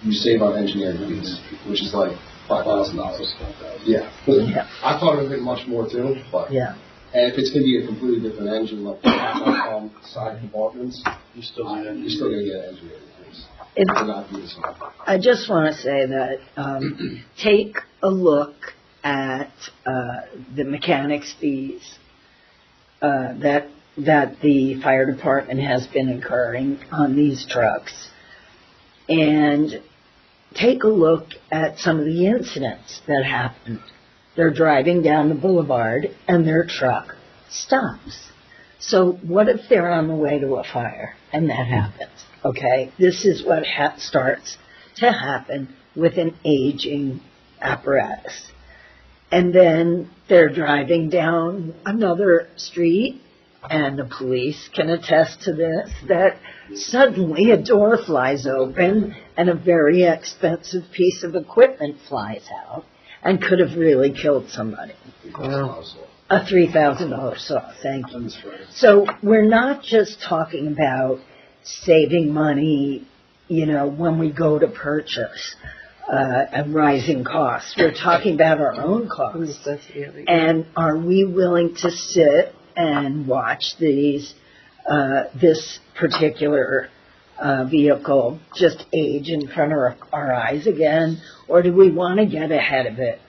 you save on engineering fees, which is like $5,000. Yeah. I thought it would be much more too, but and if it's going to be a completely different engine, like side compartments, you're still going to get engineering fees. I just want to say that take a look at the mechanics fees that the fire department has been incurring on these trucks, and take a look at some of the incidents that happened. They're driving down the boulevard and their truck stops. So what if they're on the way to a fire and that happens? Okay, this is what starts to happen with an aging apparatus. And then they're driving down another street, and the police can attest to this, that suddenly a door flies open and a very expensive piece of equipment flies out and could have really killed somebody. A $3,000 saw, thank you. So we're not just talking about saving money, when we go to purchase and rising costs. We're talking about our own costs. And are we willing to sit and watch this particular vehicle just age in front of our eyes again, or do we want to get ahead of it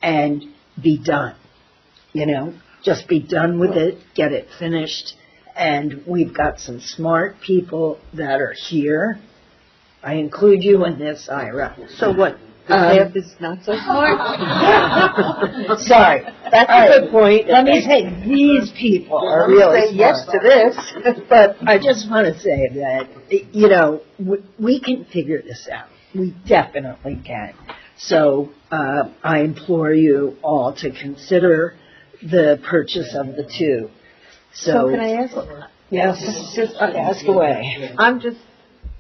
and be done? Just be done with it, get it finished, and we've got some smart people that are here. I include you in this, Ira. So what? The staff is not so smart? Sorry, that's a good point. Let me say, these people are really say yes to this. But I just want to say that, we can figure this out. We definitely can. So I implore you all to consider the purchase of the two. So can I ask? Yes, just ask away. I'm just,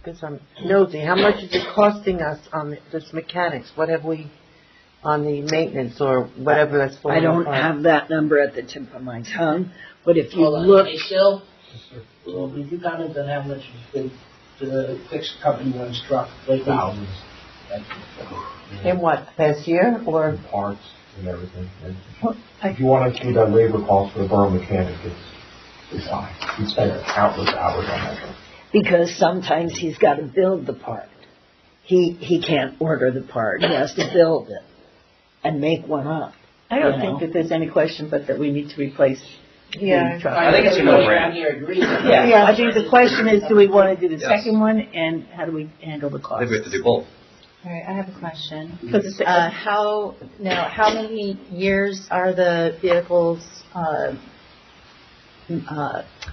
because I'm nosy, how much is it costing us on this mechanics? What have we on the maintenance or whatever that's for? I don't have that number at the tip of my tongue, but if you look... Still, if you commented on how much it's been to fix Company 1's truck lately? Thousands. In what, past year or? Parts and everything. If you want to see that labor cost for the borough mechanic, it's high. We spend countless hours on that truck. Because sometimes he's got to build the part. He can't order the part. He has to build it and make one up. I don't think that there's any question but that we need to replace the truck. I think it's a no-brainer. Yeah, I think the question is, do we want to do the second one, and how do we handle the cost? I think we have to do both. All right, I have a question. Because it's, How many years are the vehicles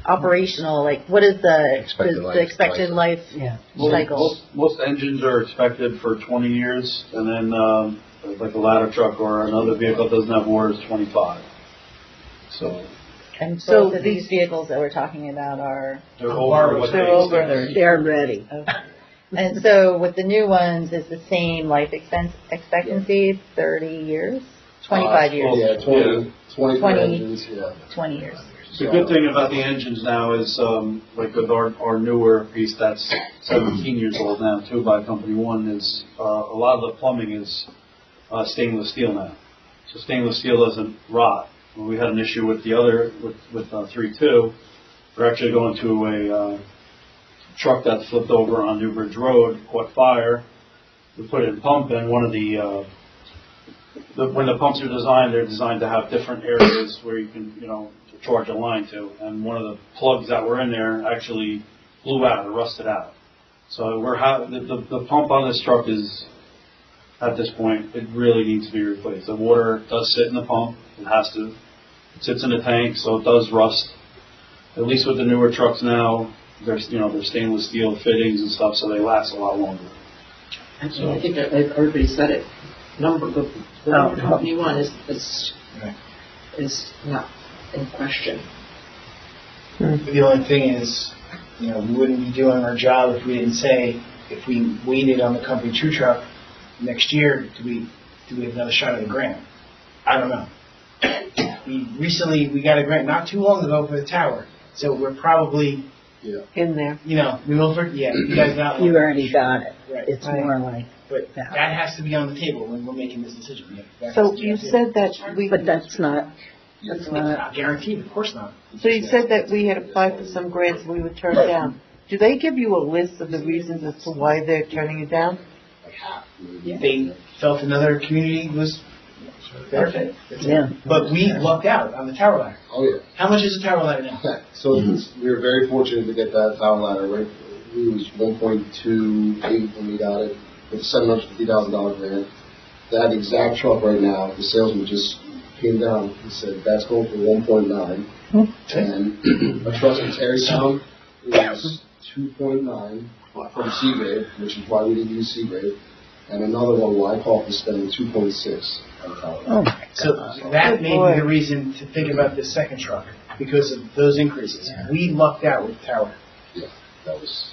operational? Like, what is the expected life cycle? Most engines are expected for 20 years, and then like a ladder truck or another vehicle that doesn't have more is 25. So. And so these vehicles that we're talking about are They're over. They're ready. Okay. And so with the new ones, it's the same life expectancy, 30 years, 25 years. Yeah, 20 engines, yeah. 20 years. The good thing about the engines now is, like with our newer piece that's 17 years old now, too, by Company One, is a lot of the plumbing is stainless steel now. So stainless steel doesn't rot. When we had an issue with the other, with 3.2, we're actually going to a truck that flipped over on Newbridge Road, caught fire. We put it in pump, and one of when the pumps are designed, they're designed to have different areas where you can, charge a line to. And one of the plugs that were in there actually blew out or rusted out. So the pump on this truck is, at this point, it really needs to be replaced. The water does sit in the pump. It sits in the tank, so it does rust. At least with the newer trucks now, they're stainless steel fittings and stuff, so they last a lot longer. So I think everybody said it. The Company One is not in question. The only thing is, we wouldn't be doing our job if we didn't say, if we waited on the Company 2 truck next year, do we have another shot at the grant? I don't know. We got a grant not too long ago for the tower, so we're probably in there. Milford, you guys got one. You already got it. Right. It's more like But that has to be on the table when we're making this decision. So you said that but that's not not guaranteed, of course not. So you said that we had applied for some grants and we were turned down. Do they give you a list of the reasons as to why they're turning you down? They felt another community was better. Yeah. But we lucked out on the tower ladder. Oh, yeah. How much is a tower ladder now? So we were very fortunate to get that tower ladder, right? It was 1.28 when we got it, with a $750,000 grant. That exact truck right now, the salesman just came down and said, that's going for 1.9. And a truck in Terrytown is 2.9 from Seagrave, which is why we didn't use Seagrave. And another one, Wyckoff, is spending 2.6 on tower ladder. So that may be the reason to think about this second truck, because of those increases. We lucked out with the tower. Yeah, that was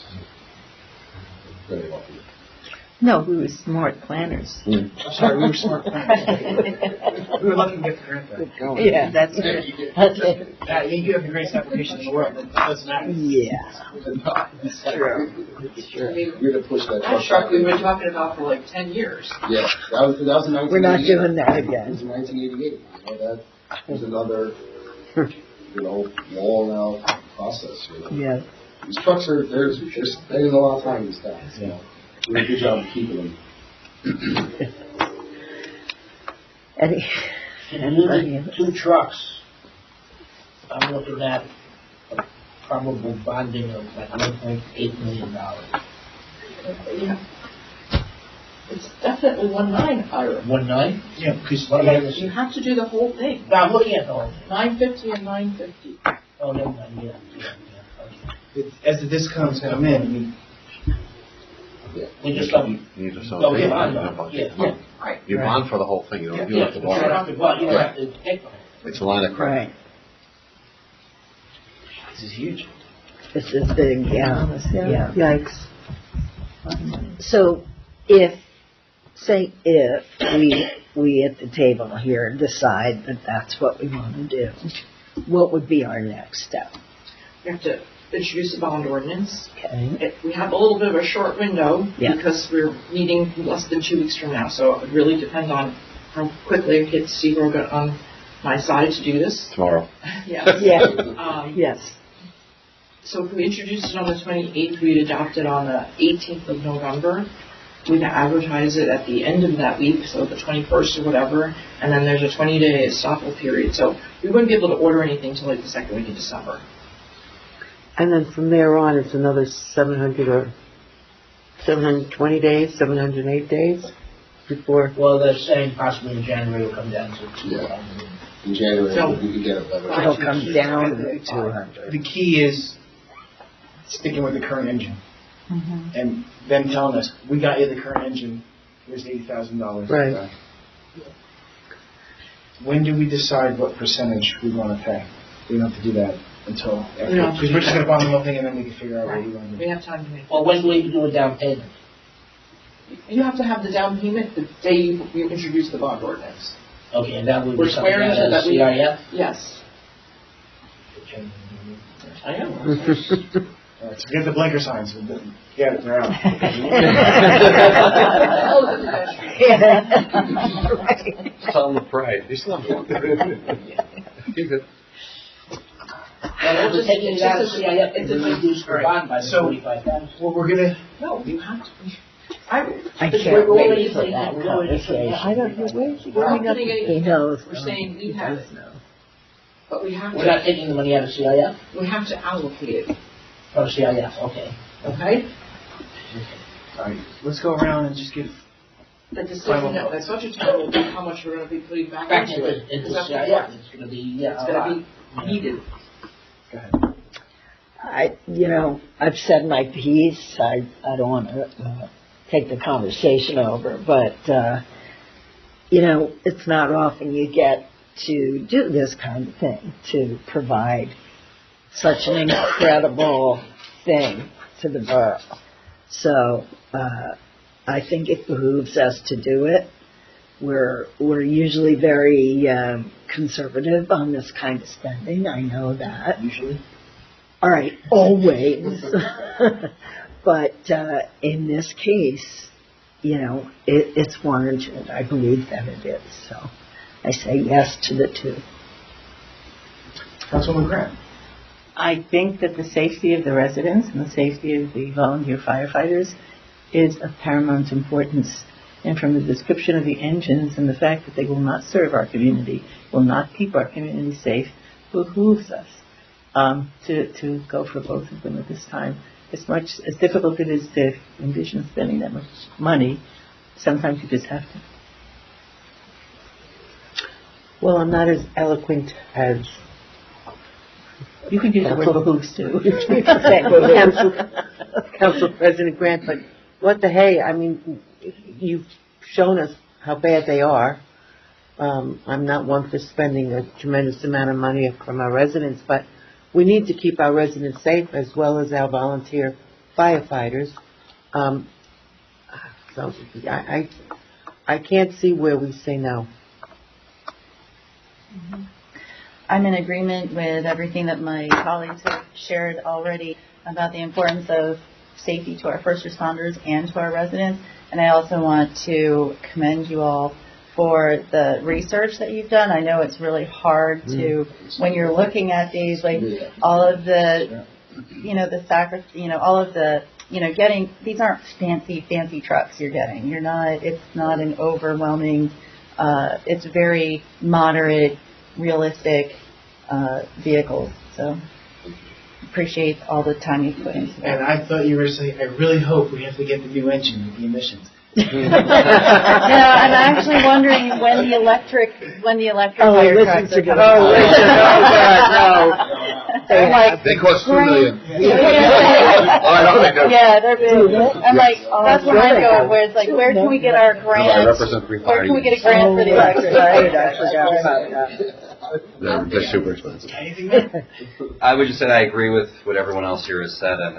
very lucky. no, we were smart planners. I'm sorry, we were smart planners. We were lucky to get the grant though. Yeah, that's it. You have the greatest application in the world. It doesn't matter. Yeah. It's true. We had to push that That truck we've been talking about for like 10 years. Yeah, that was in 1988. We're not doing that It again. was in 1988. That was another, long out process. Yeah. These trucks they're spending a lot of time in these guys. We did a good job of keeping them. And two trucks, I'm looking at a probable bonding of like $1.8 million. Yeah. It's definitely 1.9 higher. 1.9? Yeah, because You have to do the whole thing. Now, I'm looking at the whole thing. 950 and 950. Oh, never mind, yeah. as the discounts come in, We just don't. You just Oh, yeah, don't. yeah. Right. You bond for the whole thing, you don't have to You don't have to take the whole thing. It's a line of credit. Right. this is huge. This is big, yeah. Yeah. Yikes. So if we at the table here decide that that's what we want to do, what would be our next step? We have to introduce a bond ordinance. Okay. We have a little bit of a short window because we're meeting less than 2 weeks from now, so it would really depend on how quickly I get Steve Rogan on my side to do this. Tomorrow. Yeah. Yes. So if we introduce it on the 28th, we'd adopt it on the 18th of November. We'd advertise it at the end of that week, so the 21st or whatever, and then there's a 20-day estoppel period. So we wouldn't be able to order anything until like the second week of December. And then from there on, it's another 700 or 720 days, 708 days before? Well, they're saying possibly in January it'll come down to 200. Yeah. In January, So- we could get a better. It'll come down to 200. The key is sticking with the current engine. And them telling us, we got you the current engine, here's $80,000. Right. When do we decide what percentage we want to pay? We don't have to do that until after. No. Because we're just going to bond the whole thing and then we can figure out what we want to We do. have time to make. Well, when do we do a down payment? You have to have the down payment the day you introduce the bond ordinance. Okay, and that would We're be something swearing out to of that we. CIF? Yes. I am. All right, so get the blinker signs. Get it, they're out. Tell them the price. You still have to. You're good. Well, we're taking it out of CIF and then reduce the bond by So- 45,000. Well, we're going to, No, you have to. I We're can't already wait for putting that it going. conversation. I don't know, where's he We're not going up? putting He anything, knows. we're saying we have it, but we have We're not to, taking the money out of CIF? we have to allocate it, From CIF, okay. okay? all right, let's go around and just get, The decision at budget time will be how much we're gonna be putting back into it. Into Because that's CIF, what- it's gonna be, yeah, It's a lot. gonna be needed. go ahead. I've said my piece. I don't want to take the conversation over, but, it's not often you get to do this kind of thing, to provide such an incredible thing to the borough. So, I think it behooves us to do it. We're usually very conservative on this kind of spending. I know that. Usually. All right, always. But in this case, it's warranted. I believe that it is. So I say yes to the two. Councilwoman Grant. I think that the safety of the residents and the safety of the volunteer firefighters is of paramount importance. And from the description of the engines and the fact that they will not serve our community, will not keep our community safe, behooves us to go for both of them at this time. As difficult it is to envision spending that much money, sometimes you just have to. Well, I'm not as eloquent as You can use the word behooves too. Council President Grant, but what the hey, I mean, you've shown us how bad they are. I'm not one for spending a tremendous amount of money from our residents, but we need to keep our residents safe as well as our volunteer firefighters. So I can't see where we say no. I'm in agreement with everything that my colleagues have shared already about the importance of safety to our first responders and to our residents. And I also want to commend you all for the research that you've done. I know it's really hard to, when you're looking at these, like all of the, all of the, getting, these aren't fancy trucks you're getting. It's not an overwhelming, it's very moderate, realistic vehicles. So appreciate all the time you've put into And that. I thought you were saying, I really hope we have to get the new engine with the emissions. No, I'm actually wondering when the electric fire trucks are coming. I'm like, They cost $2 million. Yeah. I know they do. Yeah, they're big. I'm like, that's where I'm going, where it's like, where can we get our I grant? represent Where can we get a grant for the electric fire trucks? They're super expensive. Anything there? I would just say I agree with what everyone else here has said, and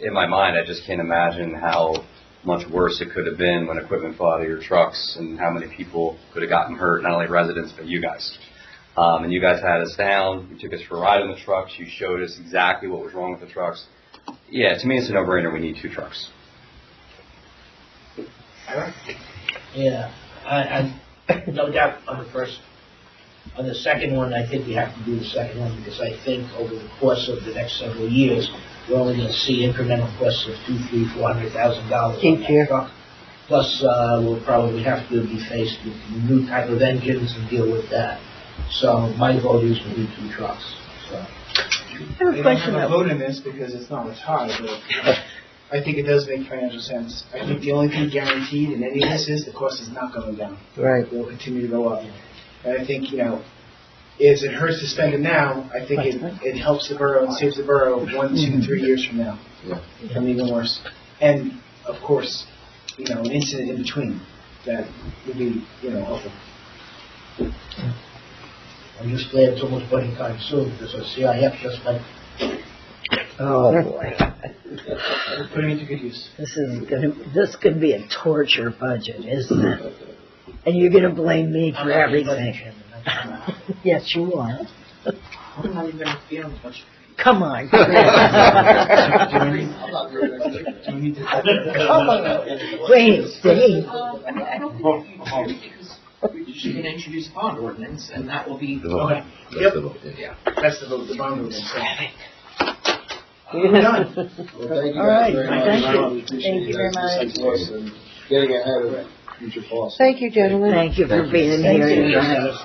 in my mind, I just can't imagine how much worse it could have been when equipment fell out of your trucks and how many people could have gotten hurt, not only residents, but you guys. And you guys had us down. You took us for a ride in the trucks. You showed us exactly what was wrong with the trucks. Yeah, to me, it's a no-brainer. We need 2 trucks. Yeah, I no doubt on the first. On the second one, I think we have to do the second one because I think over the course of the next several years, we're only going to see incremental costs of $200,000-$400,000 Each year. truck. Plus, we'll probably have to be faced with new type of engines and deal with that. So my vote is we need 2 trucks. So. We don't have a vote in this because it's not a tie, but I think it does make financial sense. I think the only thing guaranteed in any of this is the cost is not going down. Right. It will continue to go up. And I think, if it hurts to spend it now, I think it helps the borough and saves the borough 1, 2, 3 years from now. From even worse. And, of course, an incident in between that would be, awful. I'm just glad it's almost buddy time soon, because our CIF just went. Oh, boy. We're putting it to good use. This could be a torture budget, isn't it? And you're going to blame me for everything. Yes, you are. I'm not even going to be on the budget. Come on. Come on. Wait, Dave. I don't think you because we're just going to introduce a bond ordinance, and that will be. Okay. That's the vote, Yeah, that's the vote, the bond ordinance. We're done. Well, thank you All guys right. very much. Thank you. We appreciate Thank you very guys much. listening to us and getting ahead of future costs. Thank you, gentlemen. Thank you for being here tonight.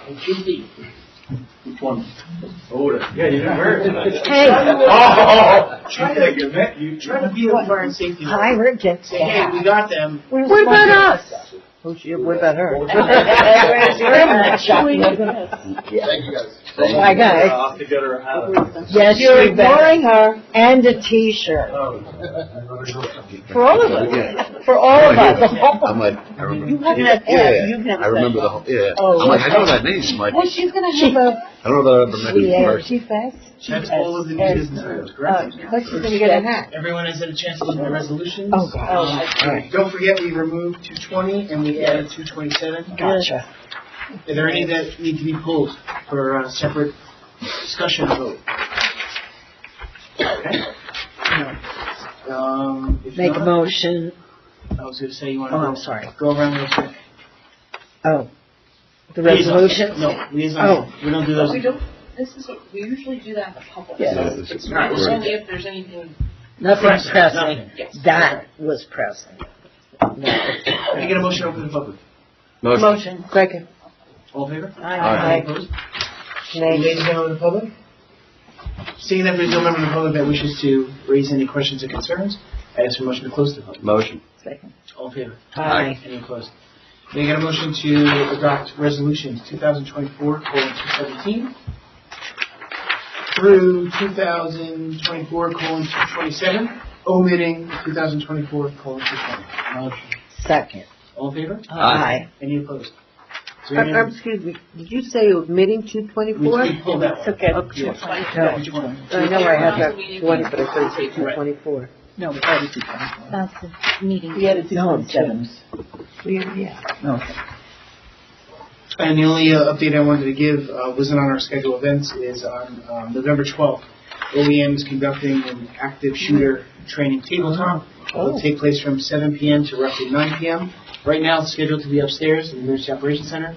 Which one? Order. Yeah, you didn't wear it tonight. Hey. Try to be a fire and safety. Pirate gets Say, hey, we got them. What about us? What about her? Thank you guys. Bye, guys. I'll have to get her a hat. Yes, You're you bet. ignoring her. And a T-shirt. For all of us. For all of us. I'm like, I remember. You haven't had I remember the whole, Oh, I'm like, I know that name. I'm like, Well, she's going to have a... I don't know that I've ever met him in person. She fast? That's all of the new business items, correct? But she's going to get a hat. Everyone has had a chance to look at the resolutions. Oh, God. Don't forget, we removed 220 and we added 227. Gotcha. Are there any that need to be pulled for a separate discussion vote? Okay. If Make a not, motion. I was going to say you want to Oh, I'm sorry. go around real quick. Oh. The resolution? No, liaison. Oh. We don't do those. We don't, we usually do that in public. Yes. So it's not, it's only if there's anything. Nothing's pressing. Nothing. Yes. That was pressing. Can I get a motion to open the public? Motion. Second. All in favor? Aye. Opposed? Nay. Ladies and gentlemen of the public? Seeing that there's no member of the public that wishes to raise any questions or concerns, I ask for a motion to close the public. Motion. Second. All in favor? Aye. Any opposed? May I get a motion to adopt resolutions 2024:217 through 2024:227, omitting 2024:220. Motion. Second. All in favor? Aye. Any opposed? Is there any- Excuse me, did you say omitting 224? We pulled that one. Okay. Yeah. Which one? I know I have that 20, but I thought you said 224. No, we added 224. That's the meeting. We added No, 227s. Yeah. Okay. And the only update I wanted to give wasn't on our schedule of events, is on November 12th. OEM is conducting an active shooter training tabletop. It will take place from 7 p.m. to roughly 9 p.m. Right now it's scheduled to be upstairs in the Emergency Operations Center,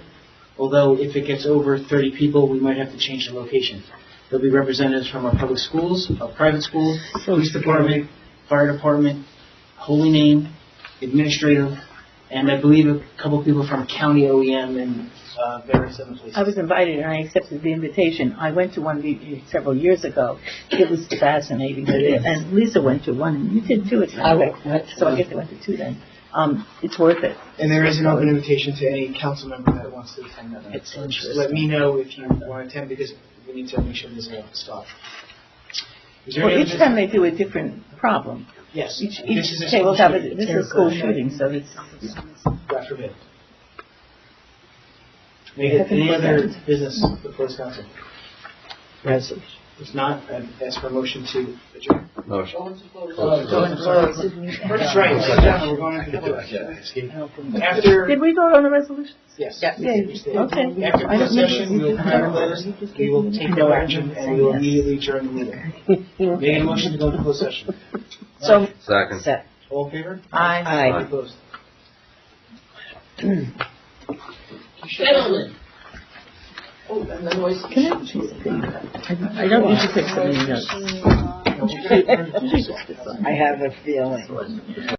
although if it gets over 30 people, we might have to change the location. There'll be representatives from our public schools, our private schools, police department, fire department, Holy Name, administrative, and I believe a couple people from county OEM and various other places. I was invited and I accepted the invitation. I went to one several years ago. It was fascinating. And Lisa went to one, and you did too. I went. So I guess I went to two then. It's worth it. And there is an open invitation to any council member that wants to attend that. It's So just interesting. let me know if you want to attend, because we need to make sure there's a stop. Is there Well, any each other- time they do a different problem. Yes. Each This is a tabletop school is, shooting. this is a school shooting, so it's, God forbid. Make it any other business before this council? Resolution. If not, I'd ask for a motion to adjourn. Motion. Go into close. That's right, we're going into close. After, did we vote on the resolution? yes. Yeah. Okay. After I closed don't session, we will come out of closed, we will take no action, and we will immediately adjourn the meeting. Make a motion to go into closed session. So, Second. set. All in favor? Aye. Any opposed? Gentlemen. Oh, and the noise. Can I just say, I don't usually take so many notes. I have a feeling.